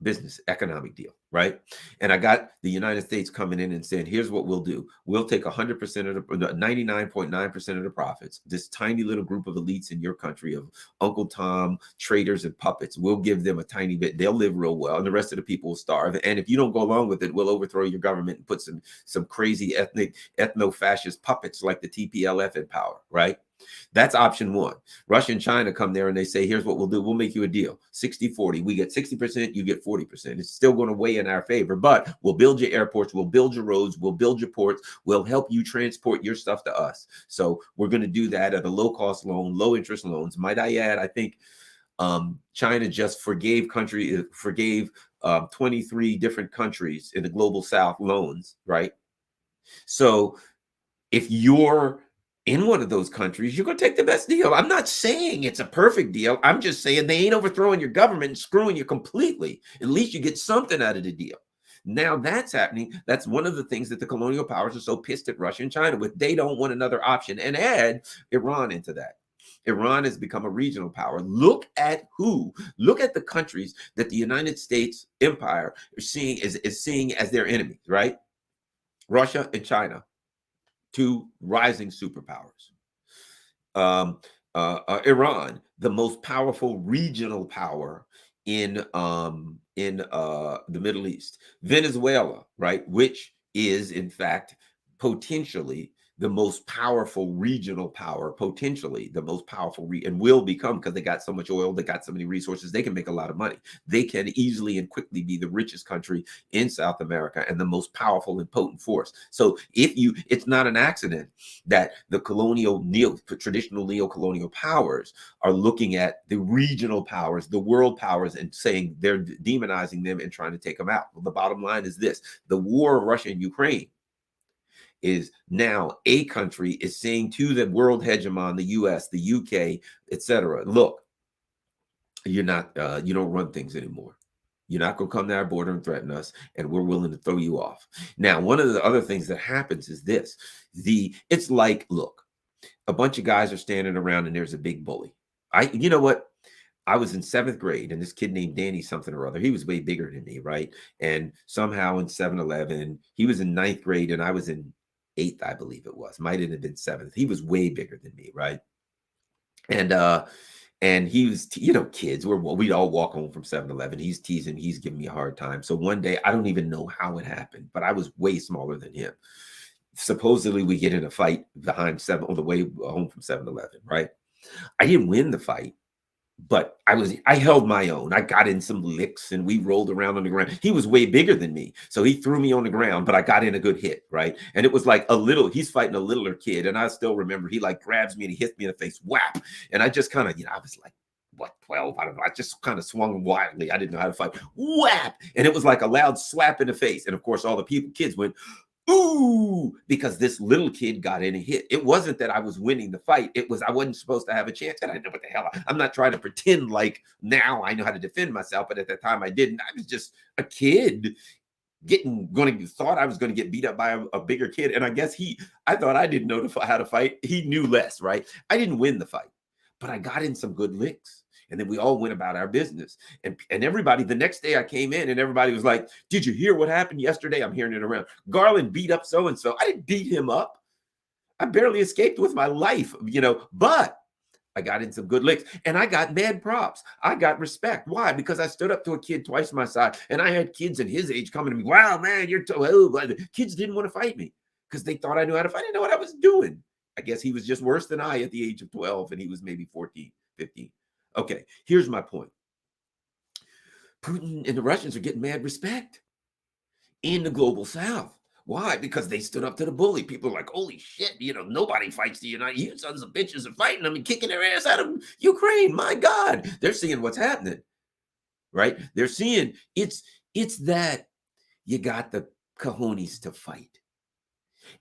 business, economic deal, right? And I got the United States coming in and saying, here's what we'll do. We'll take 100% of the 99.9% of the profits, this tiny little group of elites in your country of Uncle Tom, traders and puppets. We'll give them a tiny bit. They'll live real well. And the rest of the people will starve. And if you don't go along with it, we'll overthrow your government and put some crazy ethno-fascist puppets like the TPLF in power, right? That's option one. Russia and China come there and they say, here's what we'll do. We'll make you a deal. 60-40. We get 60%, you get 40%. It's still going to weigh in our favor, but we'll build your airports. We'll build your roads. We'll build your ports. We'll help you transport your stuff to us. So we're going to do that at a low cost loan, low interest loans. Might I add, I think China just forgave 23 different countries in the global south loans, right? So if you're in one of those countries, you're going to take the best deal. I'm not saying it's a perfect deal. I'm just saying they ain't overthrowing your government and screwing you completely. At least you get something out of the deal. Now that's happening. That's one of the things that the colonial powers are so pissed at Russia and China with. They don't want another option, and add Iran into that. Iran has become a regional power. Look at the countries that the United States empire is seeing as their enemies, right? Russia and China. Two rising superpowers. Iran, the most powerful regional power in the Middle East. Venezuela, right, which is in fact potentially the most powerful regional power, potentially the most powerful and will become, because they got so much oil, they got so many resources, they can make a lot of money. They can easily and quickly be the richest country in South America and the most powerful and potent force. So it's not an accident that the traditional neo-colonial powers are looking at the regional powers, the world powers, and saying they're demonizing them and trying to take them out. Well, the bottom line is this: the war of Russia and Ukraine is now a country is saying to the world hegemon, the US, the UK, etc., look, you don't run things anymore. You're not going to come to our border and threaten us, and we're willing to throw you off. Now, one of the other things that happens is this. It's like, look, a bunch of guys are standing around and there's a big bully. You know what? I was in seventh grade, and this kid named Danny something or other, he was way bigger than me, right? And somehow in 7-Eleven, he was in ninth grade, and I was in eighth, I believe it was. Might have been seventh. He was way bigger than me, right? And he was, kids, we'd all walk home from 7-Eleven. He's teasing, he's giving me a hard time. So one day, I don't even know how it happened, but I was way smaller than him. Supposedly, we get in a fight on the way home from 7-Eleven, right? I didn't win the fight, but I held my own. I got in some licks and we rolled around on the ground. He was way bigger than me. So he threw me on the ground, but I got in a good hit, right? And it was like he's fighting a littler kid. And I still remember he like grabs me and he hits me in the face, whap. And I just kind of, I was like, what, 12? I don't know. I just kind of swung wildly. I didn't know how to fight. Whap. And it was like a loud slap in the face. And of course, all the kids went, ooh, because this little kid got in a hit. It wasn't that I was winning the fight. It was I wasn't supposed to have a chance. And I didn't know what the hell. I'm not trying to pretend like now I know how to defend myself, but at that time I didn't. I was just a kid thought I was going to get beat up by a bigger kid. And I guess I thought I didn't know how to fight. He knew less, right? I didn't win the fight, but I got in some good licks. And then we all went about our business. And everybody, the next day I came in and everybody was like, did you hear what happened yesterday? I'm hearing it around. Garland beat up so-and-so. I didn't beat him up. I barely escaped with my life, but I got in some good licks and I got mad props. I got respect. Why? Because I stood up to a kid twice my size and I had kids in his age coming to me. Wow, man, kids didn't want to fight me because they thought I knew how to fight. I didn't know what I was doing. I guess he was just worse than I at the age of 12 and he was maybe 14, 15. Okay, here's my point. Putin and the Russians are getting mad respect in the global South. Why? Because they stood up to the bully. People are like, holy shit, nobody fights the United. You sons of bitches are fighting them and kicking their ass out of Ukraine. My God, they're seeing what's happening, right? They're seeing it's that you got the cojones to fight.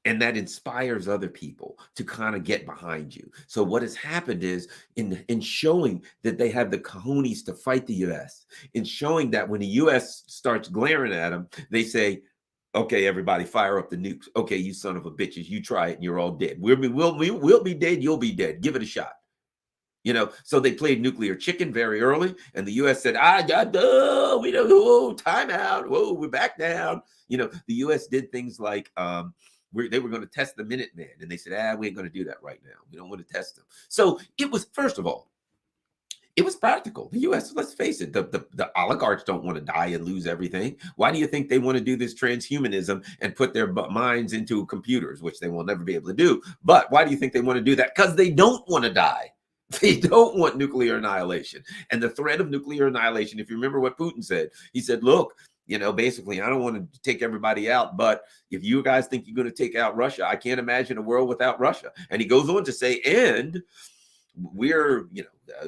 And that inspires other people to kind of get behind you. So what has happened is in showing that they have the cojones to fight the U.S., in showing that when the U.S. starts glaring at them, they say, okay, everybody fire up the nukes. Okay, you son of a bitches, you try it and you're all dead. We'll be dead, you'll be dead. Give it a shot. So they played nuclear chicken very early, and the U.S. said, we don't, time out. Whoa, we're back down. The U.S. did things like, they were going to test the Minuteman, and they said, we ain't going to do that right now. We don't want to test them. So it was, first of all, it was practical. The U.S., let's face it, the oligarchs don't want to die and lose everything. Why do you think they want to do this transhumanism and put their minds into computers, which they will never be able to do? But why do you think they want to do that? Because they don't want to die. They don't want nuclear annihilation. And the threat of nuclear annihilation, if you remember what Putin said, he said, look, basically, I don't want to take everybody out, but if you guys think you're going to take out Russia, I can't imagine a world without Russia. And he goes on to say, and we're,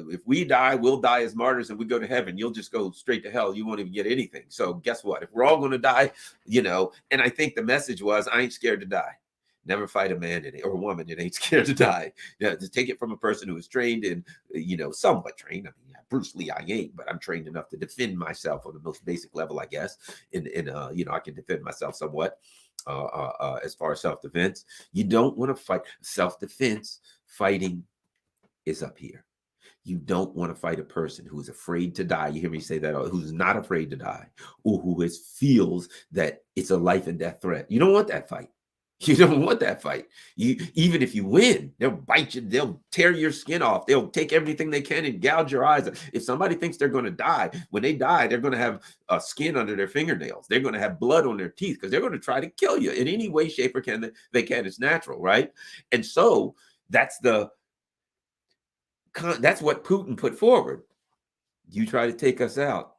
if we die, we'll die as martyrs and we go to heaven. You'll just go straight to hell. You won't even get anything. So guess what? If we're all going to die, and I think the message was, I ain't scared to die. Never fight a man or a woman that ain't scared to die. To take it from a person who is trained and, somewhat trained. I mean, Bruce Lee, I ain't, but I'm trained enough to defend myself on the most basic level, I guess. I can defend myself somewhat as far as self-defense. You don't want to fight. Self-defense fighting is up here. You don't want to fight a person who is afraid to die. You hear me say that, who's not afraid to die, or who feels that it's a life and death threat. You don't want that fight. You don't want that fight. Even if you win, they'll bite you. They'll tear your skin off. They'll take everything they can and gouge your eyes. If somebody thinks they're going to die, when they die, they're going to have skin under their fingernails. They're going to have blood on their teeth because they're going to try to kill you in any way, shape, or they can. It's natural, right? And so that's what Putin put forward. You try to take us out,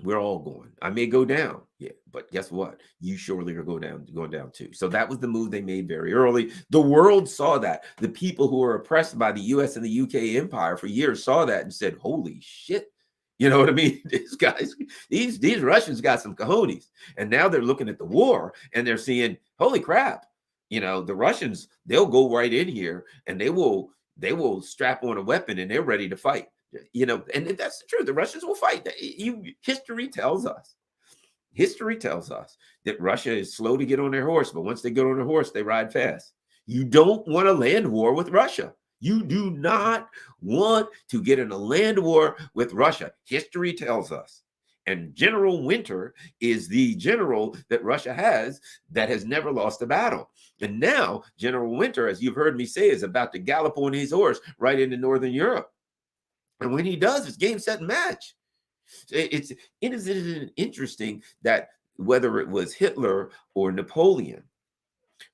we're all going. I may go down. Yeah, but guess what? You surely are going down too. So that was the move they made very early. The world saw that. The people who were oppressed by the US and the UK empire for years saw that and said, holy shit. You know what I mean? These Russians got some cojones. And now they're looking at the war and they're seeing, holy crap. The Russians, they'll go right in here and they will strap on a weapon and they're ready to fight. And that's the truth. The Russians will fight. History tells us that Russia is slow to get on their horse, but once they get on their horse, they ride fast. You don't want a land war with Russia. You do not want to get in a land war with Russia. History tells us. And General Winter is the general that Russia has never lost a battle. And now General Winter, as you've heard me say, is about to gallop on his horse right into Northern Europe. And when he does, it's game, set, and match. It is interesting that whether it was Hitler or Napoleon,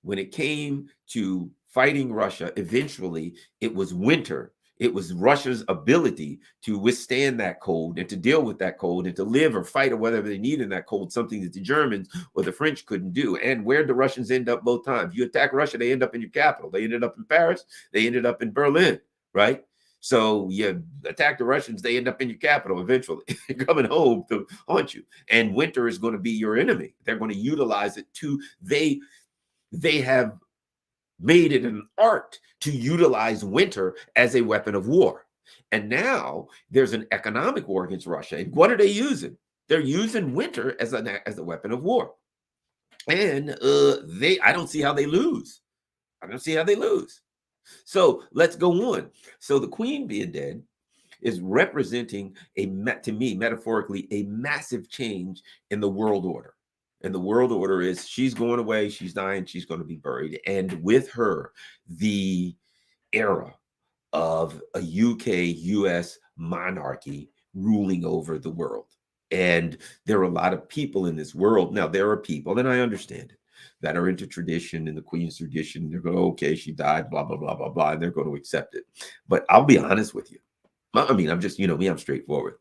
when it came to fighting Russia, eventually it was winter. It was Russia's ability to withstand that cold and to deal with that cold and to live or fight or whatever they needed in that cold, something that the Germans or the French couldn't do. And where the Russians end up both times? You attack Russia, they end up in your capital. They ended up in Paris. They ended up in Berlin, right? So you attack the Russians, they end up in your capital eventually, coming home to haunt you. And winter is going to be your enemy. They're going to utilize it to, they have made it an art to utilize winter as a weapon of war. And now there's an economic war against Russia. And what are they using? They're using winter as a weapon of war. And I don't see how they lose. I don't see how they lose. So let's go on. So the queen being dead is representing to me, metaphorically, a massive change in the world order. And the world order is she's going away, she's dying, she's going to be buried. And with her, the era of a UK-US monarchy ruling over the world. And there are a lot of people in this world. Now, there are people, and I understand it, that are into tradition and the Queen's tradition. They're going, okay, she died, blah, blah, blah, blah, blah, and they're going to accept it. But I'll be honest with you. I mean, I'm just, me, I'm straightforward.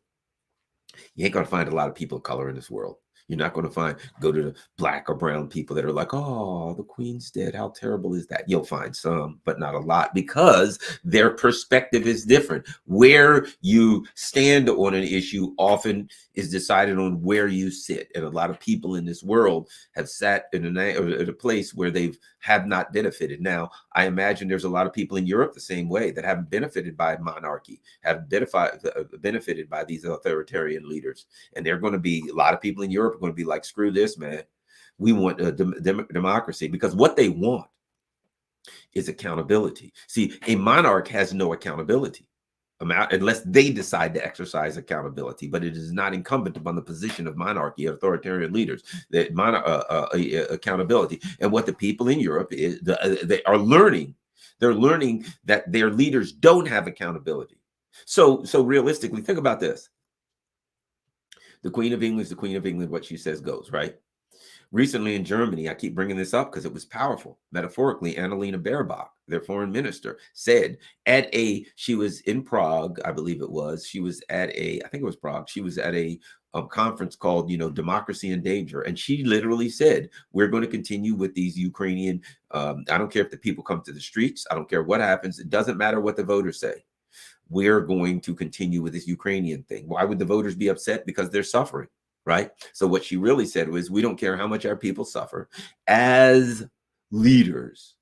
You ain't going to find a lot of people of color in this world. You're not going to go to the black or brown people that are like, oh, the queen's dead. How terrible is that? You'll find some, but not a lot, because their perspective is different. Where you stand on an issue often is decided on where you sit. And a lot of people in this world have sat in a place where have not benefited. Now, I imagine there's a lot of people in Europe the same way that haven't benefited by monarchy, have benefited by these authoritarian leaders. And they're going to be, a lot of people in Europe are going to be like, screw this, man. We want a democracy, because what they want is accountability. See, a monarch has no accountability unless they decide to exercise accountability. But it is not incumbent upon the position of monarchy, authoritarian leaders, that accountability. And what the people in Europe is, they are learning. They're learning that their leaders don't have accountability. So realistically, think about this. The Queen of England is the Queen of England. What she says goes, right? Recently in Germany, I keep bringing this up because it was powerful. Metaphorically, Annalena Baerbock, their foreign minister, said she was in Prague, I believe it was. She was I think it was Prague. She was at a conference called, Democracy in Danger. And she literally said, we're going to continue with these Ukrainian, I don't care if the people come to the streets. I don't care what happens. It doesn't matter what the voters say. We're going to continue with this Ukrainian thing. Why would the voters be upset? Because they're suffering. Right? So what she really said was, we don't care how much our people suffer. As leaders,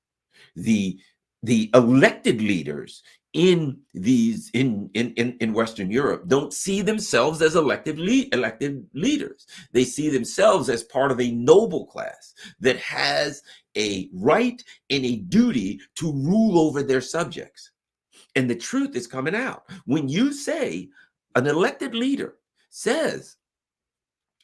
the elected leaders in Western Europe don't see themselves as elected leaders. They see themselves as part of a noble class that has a right and a duty to rule over their subjects. And the truth is coming out. When you say, an elected leader says,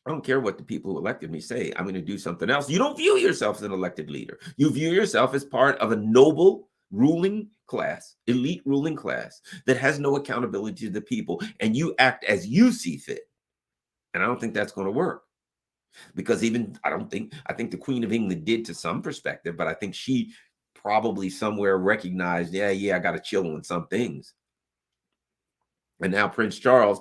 I don't care what the people who elected me say, I'm going to do something else. You don't view yourself as an elected leader. You view yourself as part of a noble ruling class, elite ruling class that has no accountability to the people, and you act as you see fit. And I don't think that's going to work, because I think the Queen of England did to some perspective, but I think she probably somewhere recognized, I got to chill on some things. And now Prince Charles,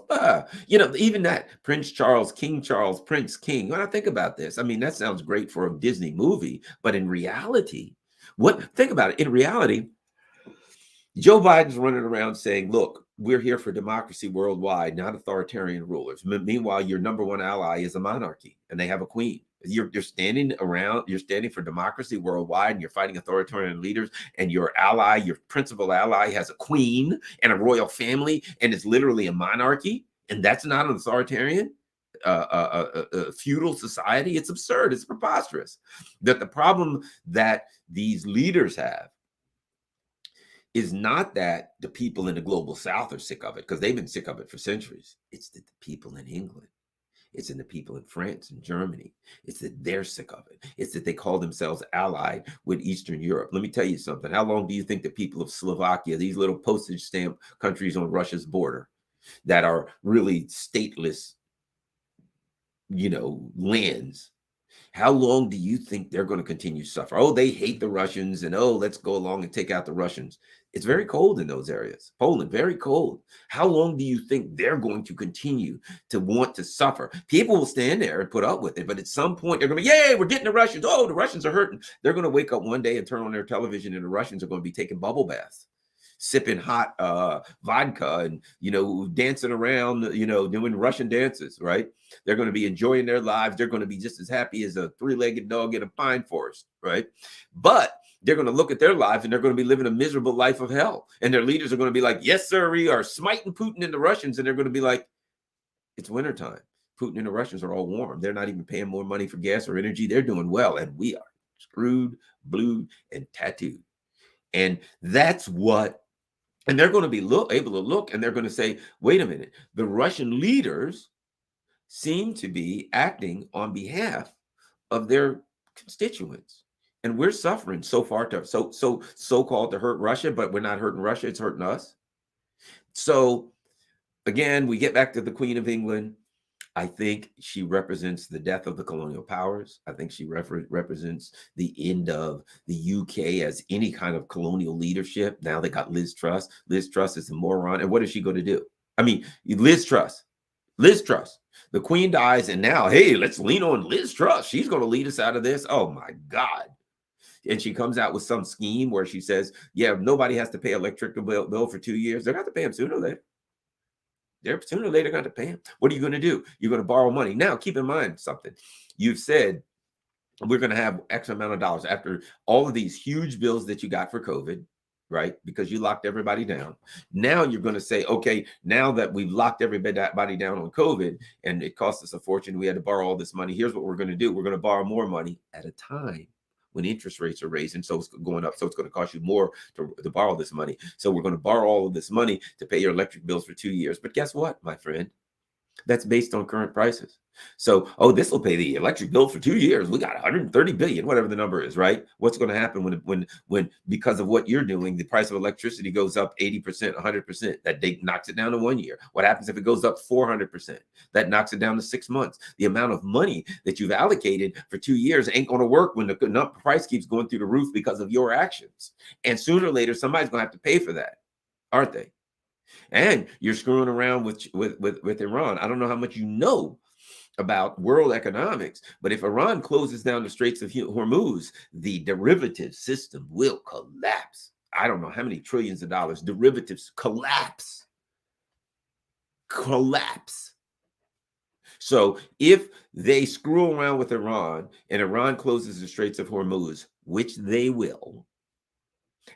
even that Prince Charles, King Charles, Prince King. When I think about this, I mean, that sounds great for a Disney movie, but in reality, think about it. In reality, Joe Biden's running around saying, look, we're here for democracy worldwide, not authoritarian rulers. Meanwhile, your number one ally is a monarchy, and they have a queen. You're standing for democracy worldwide, and you're fighting authoritarian leaders, and your principal ally has a queen and a royal family, and it's literally a monarchy, and that's not an authoritarian feudal society. It's absurd. It's preposterous. That the problem that these leaders have is not that the people in the global south are sick of it, because they've been sick of it for centuries. It's that the people in England, it's in the people in France and Germany. It's that they're sick of it. It's that they call themselves allied with Eastern Europe. Let me tell you something. How long do you think the people of Slovakia, these little postage stamp countries on Russia's border that are really stateless, lands, how long do you think they're going to continue to suffer? Oh, they hate the Russians, and oh, let's go along and take out the Russians. It's very cold in those areas. Poland, very cold. How long do you think they're going to continue to want to suffer? People will stand there and put up with it, but at some point they're going to be, yay, we're getting the Russians. Oh, the Russians are hurting. They're going to wake up one day and turn on their television, and the Russians are going to be taking bubble baths, sipping hot vodka, and dancing around, doing Russian dances, right? They're going to be enjoying their lives. They're going to be just as happy as a three-legged dog in a pine forest, right? But they're going to look at their lives and they're going to be living a miserable life of hell. And their leaders are going to be like, yes, sir, we are smiting Putin and the Russians. And they're going to be like, it's wintertime. Putin and the Russians are all warm. They're not even paying more money for gas or energy. They're doing well. And we are screwed, blued, and tattooed. And that's what, and they're going to be able to look and they're going to say, wait a minute, the Russian leaders seem to be acting on behalf of their constituents, and we're suffering so far to so-called to hurt Russia, but we're not hurting Russia, it's hurting us. So again, we get back to the Queen of England. I think she represents the death of the colonial powers. I think she represents the end of the UK as any kind of colonial leadership. Now they got Liz Truss. Liz Truss is a moron. And what is she going to do? I mean, Liz Truss. The Queen dies, and now, hey, let's lean on Liz Truss. She's going to lead us out of this. Oh my God. And she comes out with some scheme where she says, yeah, nobody has to pay electric bill for 2 years. They're going to have to pay them sooner or later. They're sooner or later going to pay them. What are you going to do? You're going to borrow money. Now, keep in mind something. You've said we're going to have X amount of dollars after all of these huge bills that you got for COVID, right? Because you locked everybody down. Now you're going to say, okay, now that we've locked everybody down on COVID and it cost us a fortune, we had to borrow all this money. Here's what we're going to do. We're going to borrow more money at a time when interest rates are raising. So it's going up. So it's going to cost you more to borrow this money. So we're going to borrow all of this money to pay your electric bills for 2 years. But guess what, my friend? That's based on current prices. So, oh, this will pay the electric bill for 2 years. We got 130 billion, whatever the number is, right? What's going to happen when because of what you're doing, the price of electricity goes up 80%, 100%? That knocks it down to 1 year. What happens if it goes up 400%? That knocks it down to 6 months. The amount of money that you've allocated for 2 years ain't going to work when the price keeps going through the roof because of your actions. And sooner or later, somebody's going to have to pay for that, aren't they? And you're screwing around with Iran. I don't know how much you know about world economics, but if Iran closes down the Straits of Hormuz, the derivative system will collapse. I don't know how many trillions of dollars derivatives collapse. So if they screw around with Iran and Iran closes the Straits of Hormuz, which they will,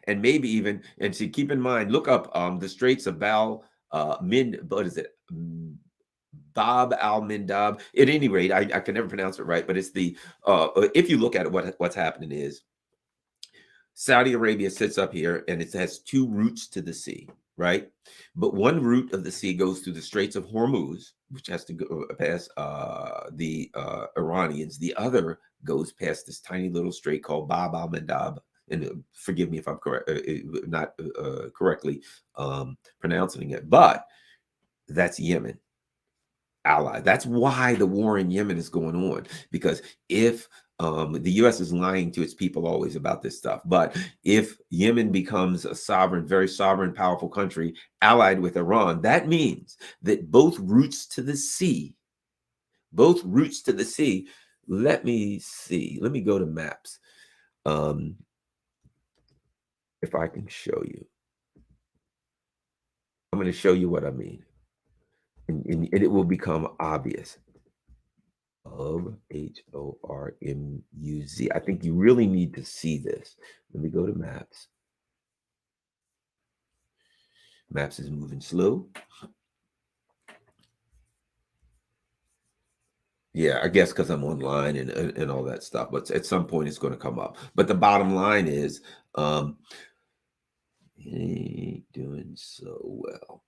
and maybe even, and see, keep in mind, look up the Straits of Bab al-Mandab. At any rate, I can never pronounce it right, but it's the if you look at it, what's happening is Saudi Arabia sits up here and it has two routes to the sea, right? But one route of the sea goes through the Straits of Hormuz, which has to go past the Iranians. The other goes past this tiny little strait called Bab al-Mandab. And forgive me if I'm correct, not correctly pronouncing it, but that's Yemen. Ally. That's why the war in Yemen is going on, because if the U.S. is lying to its people always about this stuff, but if Yemen becomes a sovereign, very sovereign, powerful country allied with Iran, that means that both routes to the sea, let me see, let me go to maps. If I can show you, I'm going to show you what I mean. And it will become obvious. Hormuz. I think you really need to see this. Let me go to maps. Maps is moving slow. Yeah, I guess because I'm online and all that stuff. But at some point, it's going to come up. But the bottom line is, Ain't doing so well.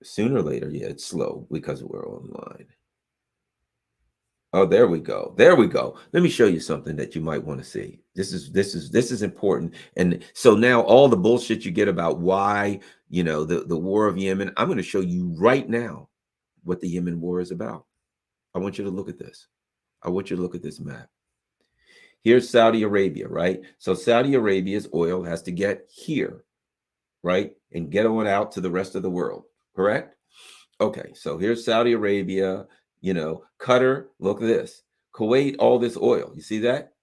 Sooner or later, yeah, it's slow because we're online. Oh, there we go. There we go. Let me show you something that you might want to see. This is important. And so now all the bullshit you get about why, the war of Yemen, I'm going to show you right now what the Yemen war is about. I want you to look at this. I want you to look at this map. Here's Saudi Arabia, right? So Saudi Arabia's oil has to get here, right? And get on out to the rest of the world, correct? Okay, so here's Saudi Arabia, Qatar, look at this. Kuwait, all this oil. You see that?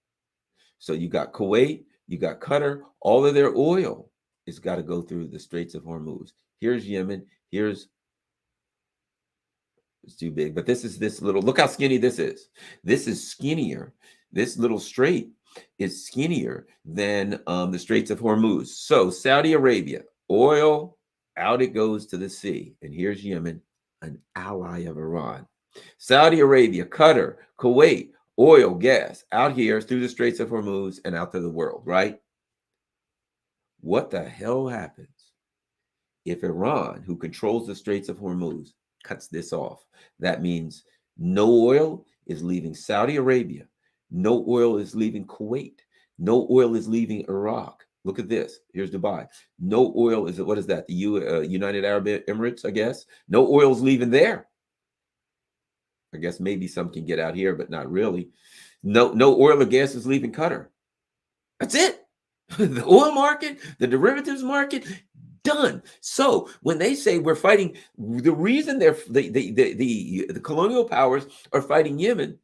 So you got Kuwait, you got Qatar, all of their oil is got to go through the Straits of Hormuz. Here's Yemen, here's it's too big, but this is this little, look how skinny this is. This is skinnier. This little strait is skinnier than the Straits of Hormuz. So Saudi Arabia, oil, out it goes to the sea. And here's Yemen, an ally of Iran. Saudi Arabia, Qatar, Kuwait, oil, gas, out here through the Straits of Hormuz and out to the world, right? What the hell happens if Iran, who controls the Straits of Hormuz, cuts this off? That means no oil is leaving Saudi Arabia. No oil is leaving Kuwait. No oil is leaving Iraq. Look at this. Here's Dubai. No oil is, what is that? The United Arab Emirates, I guess. No oil is leaving there. I guess maybe some can get out here, but not really. No oil or gas is leaving Qatar. That's it. The oil market, the derivatives market, done. So when they say we're fighting, the reason the colonial powers are fighting Yemen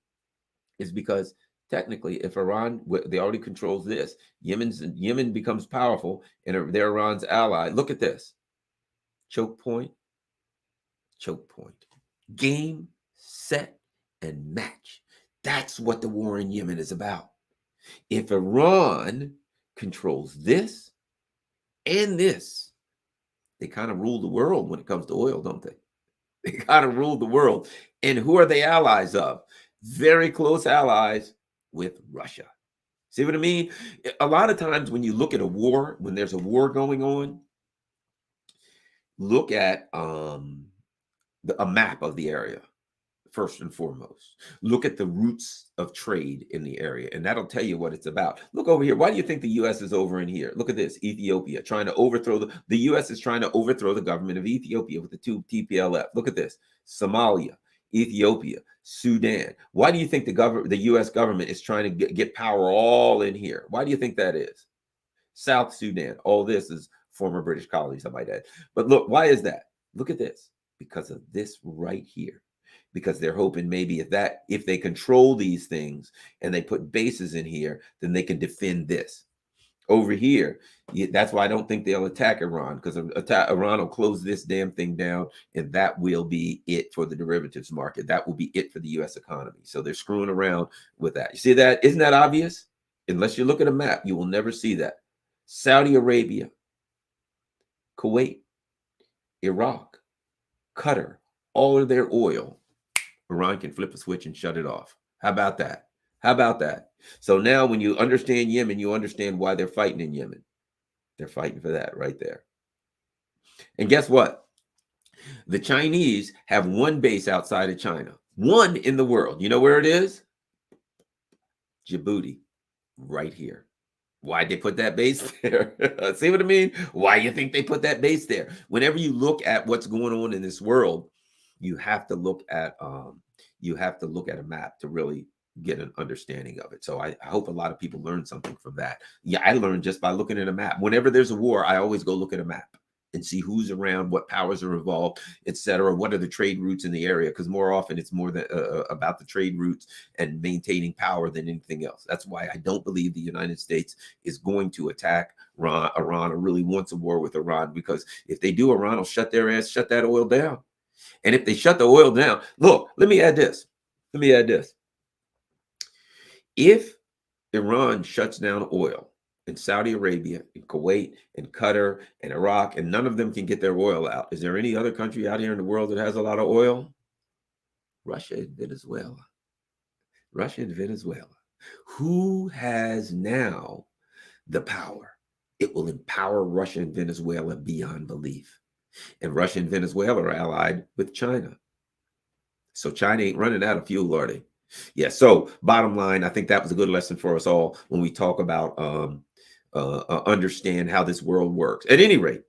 is because technically, if Iran, they already controls this, Yemen becomes powerful and they're Iran's ally. Look at this. Choke point, choke point. Game, set, and match. That's what the war in Yemen is about. If Iran controls this and this, they kind of rule the world when it comes to oil, don't they? They kind of rule the world. And who are they allies of? Very close allies with Russia. See what I mean? A lot of times when you look at a war, when there's a war going on, look at a map of the area. First and foremost, look at the routes of trade in the area, and that'll tell you what it's about. Look over here. Why do you think the U.S. is over in here? Look at this. Ethiopia trying to overthrow the U.S. is trying to overthrow the government of Ethiopia with the two TPLF. Look at this. Somalia, Ethiopia, Sudan. Why do you think the U.S. government is trying to get power all in here? Why do you think that is? South Sudan. All this is former British colonies, I might add. But look, why is that? Look at this. Because of this right here. Because they're hoping maybe if they control these things and they put bases in here, then they can defend this. Over here, that's why I don't think they'll attack Iran, because Iran will close this damn thing down, and that will be it for the derivatives market. That will be it for the U.S. economy. So they're screwing around with that. You see that? Isn't that obvious? Unless you look at a map, you will never see that. Saudi Arabia, Kuwait, Iraq, Qatar, all of their oil, Iran can flip a switch and shut it off. How about that? How about that? So now when you understand Yemen, you understand why they're fighting in Yemen. They're fighting for that right there. And guess what? The Chinese have one base outside of China, one in the world. You know where it is? Djibouti, right here. Why'd they put that base there? See what I mean? Why you think they put that base there? Whenever you look at what's going on in this world, you have to look at a map to really get an understanding of it. So I hope a lot of people learn something from that. Yeah, I learned just by looking at a map. Whenever there's a war, I always go look at a map and see who's around, what powers are involved, etc. What are the trade routes in the area? Because more often it's more about the trade routes and maintaining power than anything else. That's why I don't believe the United States is going to attack Iran or really wants a war with Iran, because if they do, Iran will shut that oil down. And if they shut the oil down, look, let me add this. If Iran shuts down oil in Saudi Arabia, in Kuwait, in Qatar, and Iraq, and none of them can get their oil out, is there any other country out here in the world that has a lot of oil? Russia and Venezuela. Russia and Venezuela. Who has now the power? It will empower Russia and Venezuela beyond belief. And Russia and Venezuela are allied with China. So China ain't running out of fuel, are they? Yeah. So bottom line, I think that was a good lesson for us all when we talk about understand how this world works. At any rate,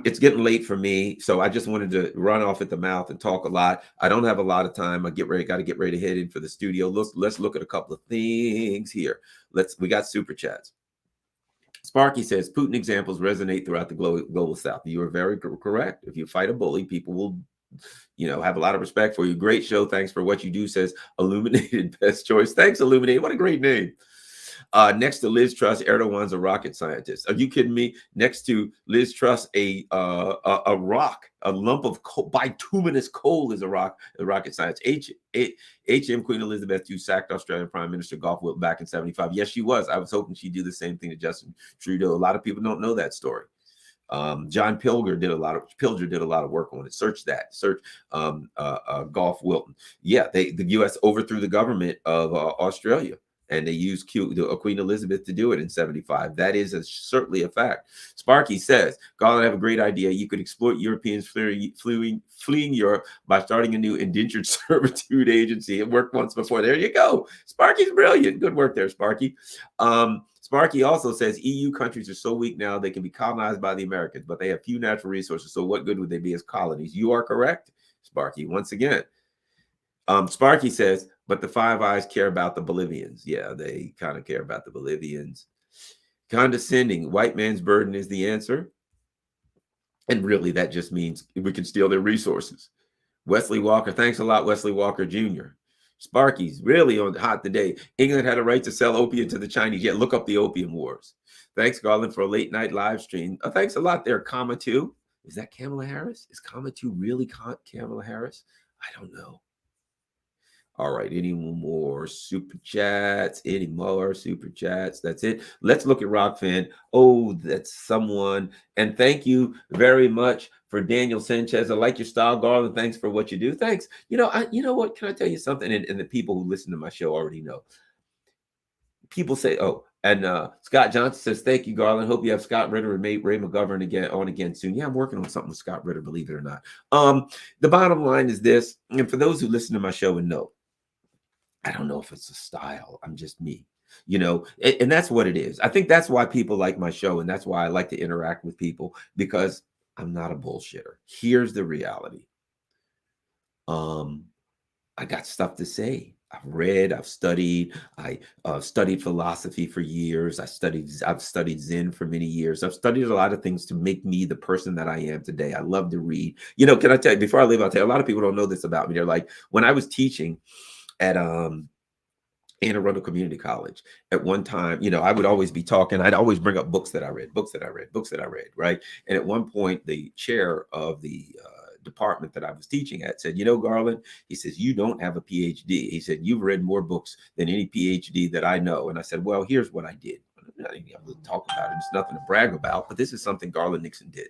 it's getting late for me, so I just wanted to run off at the mouth and talk a lot. I don't have a lot of time. Got to get ready to head in for the studio. Let's look at a couple of things here. We got super chats. Sparky says Putin examples resonate throughout the global South. You are very correct. If you fight a bully, people will, have a lot of respect for you. Great show. Thanks for what you do, says Illuminated Best Choice. Thanks, Illuminated. What a great name. Next to Liz Truss, Erdogan's a rocket scientist. Are you kidding me? Next to Liz Truss, a rock, a lump of bituminous coal is a rocket scientist. HM Queen Elizabeth II sacked Australian Prime Minister Gough Whitlam back in 1975. Yes, she was. I was hoping she'd do the same thing to Justin Trudeau. A lot of people don't know that story. John Pilger did a lot of work on it. Search Gough Whitlam. Yeah, the U.S. overthrew the government of Australia. And they used Queen Elizabeth to do it in 1975. That is certainly a fact. Sparky says, Garland, I have a great idea. You could exploit Europeans fleeing Europe by starting a new indentured servitude agency. It worked once before. There you go. Sparky's brilliant. Good work there, Sparky. Sparky also says EU countries are so weak now they can be colonized by the Americans, but they have few natural resources. So what good would they be as colonies? You are correct, Sparky, once again. Sparky says, but the Five Eyes care about the Bolivians. Yeah, they kind of care about the Bolivians. Condescending, white man's burden is the answer. And really, that just means we can steal their resources. Wesley Walker, thanks a lot, Wesley Walker Jr. Sparky's really on hot today. England had a right to sell opium to the Chinese. Yeah, look up the Opium Wars. Thanks, Garland, for a late night live stream. Thanks a lot there, Comma 2. Is that Kamala Harris? Is Comma 2 really Kamala Harris? I don't know. All right, any more super chats? Any more super chats? That's it. Let's look at Rockfan. Oh, that's someone. And thank you very much for Daniel Sanchez. I like your style, Garland. Thanks for what you do. Thanks. You know what? Can I tell you something? And the people who listen to my show already know. People say, oh, and Scott Johnson says, thank you, Garland. Hope you have Scott Ritter and Ray McGovern again soon. Yeah, I'm working on something with Scott Ritter, believe it or not. The bottom line is this, and for those who listen to my show and know, I don't know if it's a style. I'm just me, and that's what it is. I think that's why people like my show. And that's why I like to interact with people, because I'm not a bullshitter. Here's the reality. I got stuff to say. I've read, I've studied, I studied philosophy for years. I've studied Zen for many years. I've studied a lot of things to make me the person that I am today. I love to read. Can I tell you, before I leave, I'll tell you, a lot of people don't know this about me. They're like, when I was teaching at Anne Arundel Community College, at one time, I would always be talking. I'd always bring up books that I read, right? And at one point, the chair of the department that I was teaching at said, Garland, he says, you don't have a PhD. He said, you've read more books than any PhD that I know. And I said, well, here's what I did. I didn't have to talk about it. It's nothing to brag about, but this is something Garland Nixon did.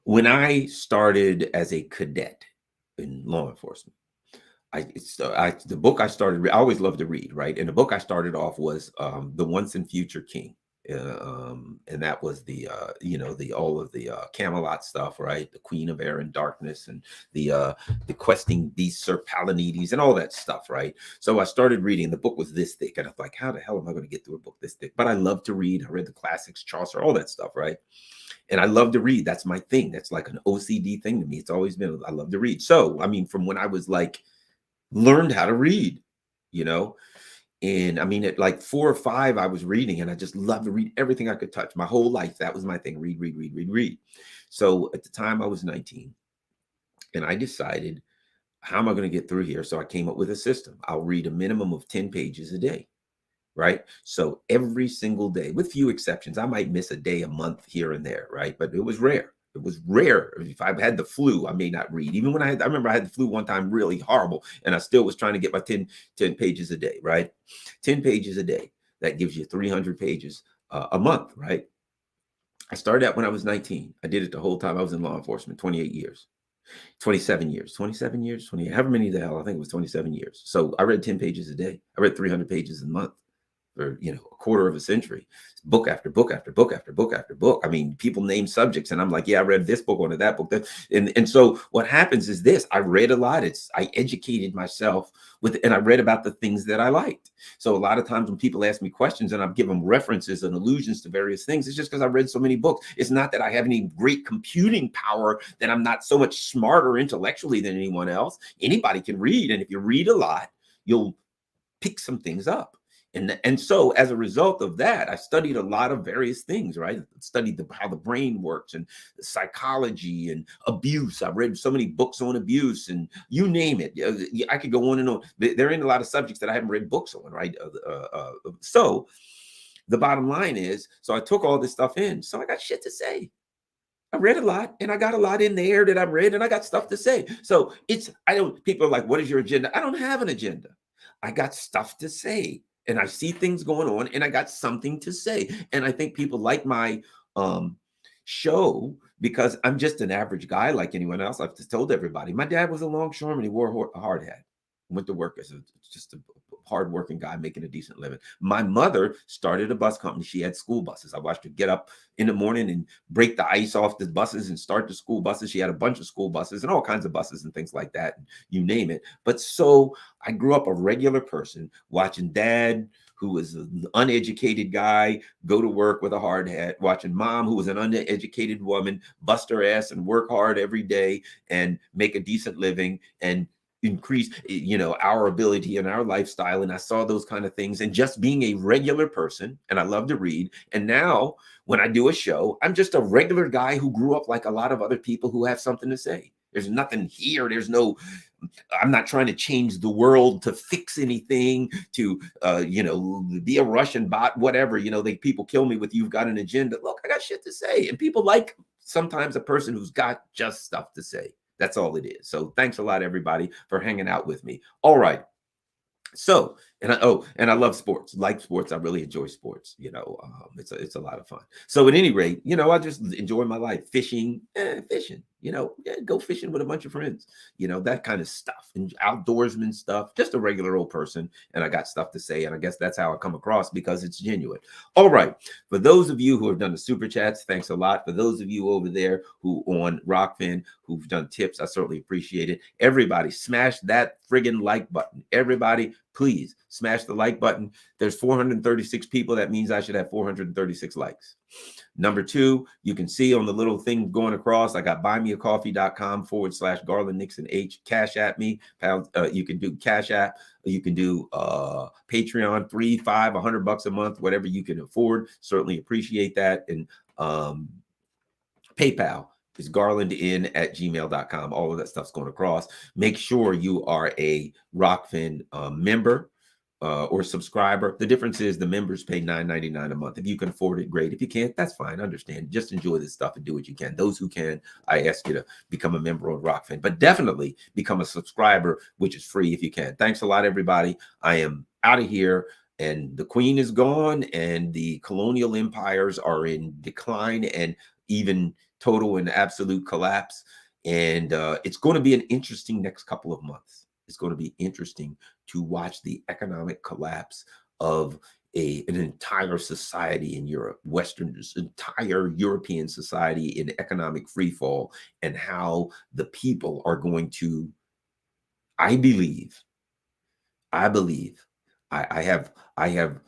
When I started as a cadet in law enforcement, the book I started, I always loved to read, right? And the book I started off was The Once and Future King. And that was the all of the Camelot stuff, right? The Queen of Air and Darkness, and the questing beasts, Sir Palamedes, and all that stuff, right? So I started reading. The book was this thick, and I'm like, how the hell am I going to get through a book this thick? But I love to read. I read the classics, Chaucer, all that stuff, right? And I love to read. That's my thing. That's like an OCD thing to me. It's always been, I love to read. So, I mean, from when I was learned how to read, and I mean, at like 4 or 5, I was reading, and I just loved to read everything I could touch. My whole life, that was my thing. Read. So at the time I was 19, and I decided, how am I going to get through here? So I came up with a system. I'll read a minimum of 10 pages a day. Right. So every single day, with few exceptions, I might miss a day, a month here and there. Right. But it was rare. It was rare. If I had the flu, I may not read. Even when I remember I had the flu one time, really horrible, and I still was trying to get my 10 pages a day, right? 10 pages a day. That gives you 300 pages a month, right? I started out when I was 19. I did it the whole time I was in law enforcement, 28 years. 27 years, 28, however many the hell, I think it was 27 years. So I read 10 pages a day. I read 300 pages a month. for a quarter of a century, book after book after book after book after book. I mean, people name subjects, and I'm like, yeah, I read this book on that book. And so what happens is this: I read a lot. I educated myself and I read about the things that I liked. So a lot of times when people ask me questions and I give them references and allusions to various things, it's just because I read so many books. It's not that I have any great computing power, that I'm not so much smarter intellectually than anyone else. Anybody can read, and if you read a lot, you'll pick some things up. And so as a result of that, I studied a lot of various things, right? Studied how the brain works, and psychology, and abuse. I've read so many books on abuse, and you name it. I could go on and on. There ain't a lot of subjects that I haven't read books on, right? So the bottom line is, so I took all this stuff in, so I got shit to say. I read a lot, and I got a lot in there that I read, and I got stuff to say. So people are like, what is your agenda? I don't have an agenda. I got stuff to say, and I see things going on, and I got something to say. And I think people like my um, show because I'm just an average guy like anyone else. I've just told everybody, my dad was a longshoreman. He wore a hard hat, went to work as just a hardworking guy making a decent living. My mother started a bus company. She had school buses. I watched her get up in the morning and break the ice off the buses and start the school buses. She had a bunch of school buses and all kinds of buses and things like that, you name it. But so I grew up a regular person watching dad, who was an uneducated guy, go to work with a hard hat, watching mom, who was an uneducated woman, bust her ass and work hard every day and make a decent living and increase our ability and our lifestyle. And I saw those kind of things, and just being a regular person, and I love to read. And now when I do a show, I'm just a regular guy who grew up like a lot of other people who have something to say. There's nothing here. I'm not trying to change the world, to fix anything, to be a Russian bot, whatever. People kill me with, you've got an agenda. Look, I got shit to say. And people like sometimes a person who's got just stuff to say. That's all it is. So thanks a lot, everybody, for hanging out with me. All right. So, and I love sports. Like sports, I really enjoy sports. It's a lot of fun. So, at any rate, I just enjoy my life. Fishing. Go fishing with a bunch of friends. That kind of stuff, and outdoorsman stuff. Just a regular old person, and I got stuff to say, and I guess that's how I come across, because it's genuine. All right. For those of you who have done the super chats, thanks a lot. For those of you over there who on Rockfin who've done tips, I certainly appreciate it. Everybody, smash that friggin' like button. Everybody, please smash the like button. There's 436 people. That means I should have 436 likes. Number two, you can see on the little thing going across, I got buymeacoffee.com/Garland Nixon H. Cash at me. You can do Cash App. You can do Patreon, $3, $5, $100 a month, whatever you can afford. Certainly appreciate that. And PayPal is garlandin@gmail.com. All of that stuff's going across. Make sure you are a Rockfin member or subscriber. The difference is the members pay $9.99 a month. If you can afford it, great. If you can't, that's fine. Understand. Just enjoy this stuff and do what you can. Those who can, I ask you to become a member on Rockfin, but definitely become a subscriber, which is free if you can. Thanks a lot, everybody. I am out of here. And the queen is gone, and the colonial empires are in decline and even total and absolute collapse. And it's going to be an interesting next couple of months. It's going to be interesting to watch the economic collapse of an entire society in Europe, entire European society in economic freefall, and how the people are going to, I believe, I have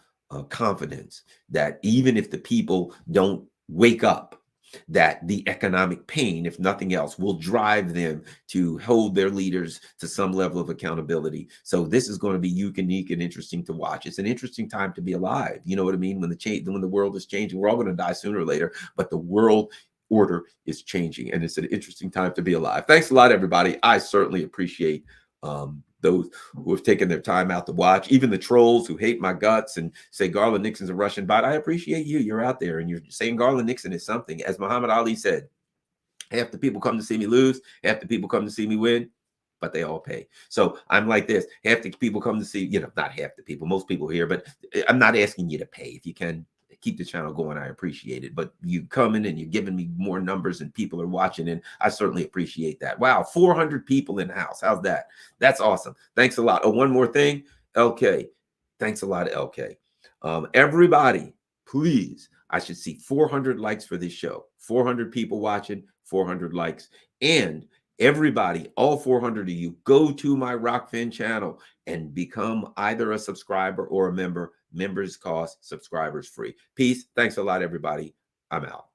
confidence that even if the people don't wake up, that the economic pain, if nothing else, will drive them to hold their leaders to some level of accountability. So this is going to be unique and interesting to watch. It's an interesting time to be alive. You know what I mean? When the world is changing, we're all going to die sooner or later, but the world order is changing, and it's an interesting time to be alive. Thanks a lot, everybody. I certainly appreciate those who have taken their time out to watch, even the trolls who hate my guts and say Garland Nixon's a Russian bot. I appreciate you. You're out there and you're saying Garland Nixon is something. As Muhammad Ali said, half the people come to see me lose, half the people come to see me win, but they all pay. So I'm like this. Half the people come to see, not half the people, most people here, but I'm not asking you to pay. If you can keep the channel going, I appreciate it. But you coming and you're giving me more numbers and people are watching, and I certainly appreciate that. Wow, 400 people in the house. How's that? That's awesome. Thanks a lot. Oh, one more thing, LK. Thanks a lot, LK. Everybody, please, I should see 400 likes for this show. 400 people watching, 400 likes. And everybody, all 400 of you, go to my Rockfin channel and become either a subscriber or a member. Members cost, subscribers free. Peace. Thanks a lot, everybody. I'm out.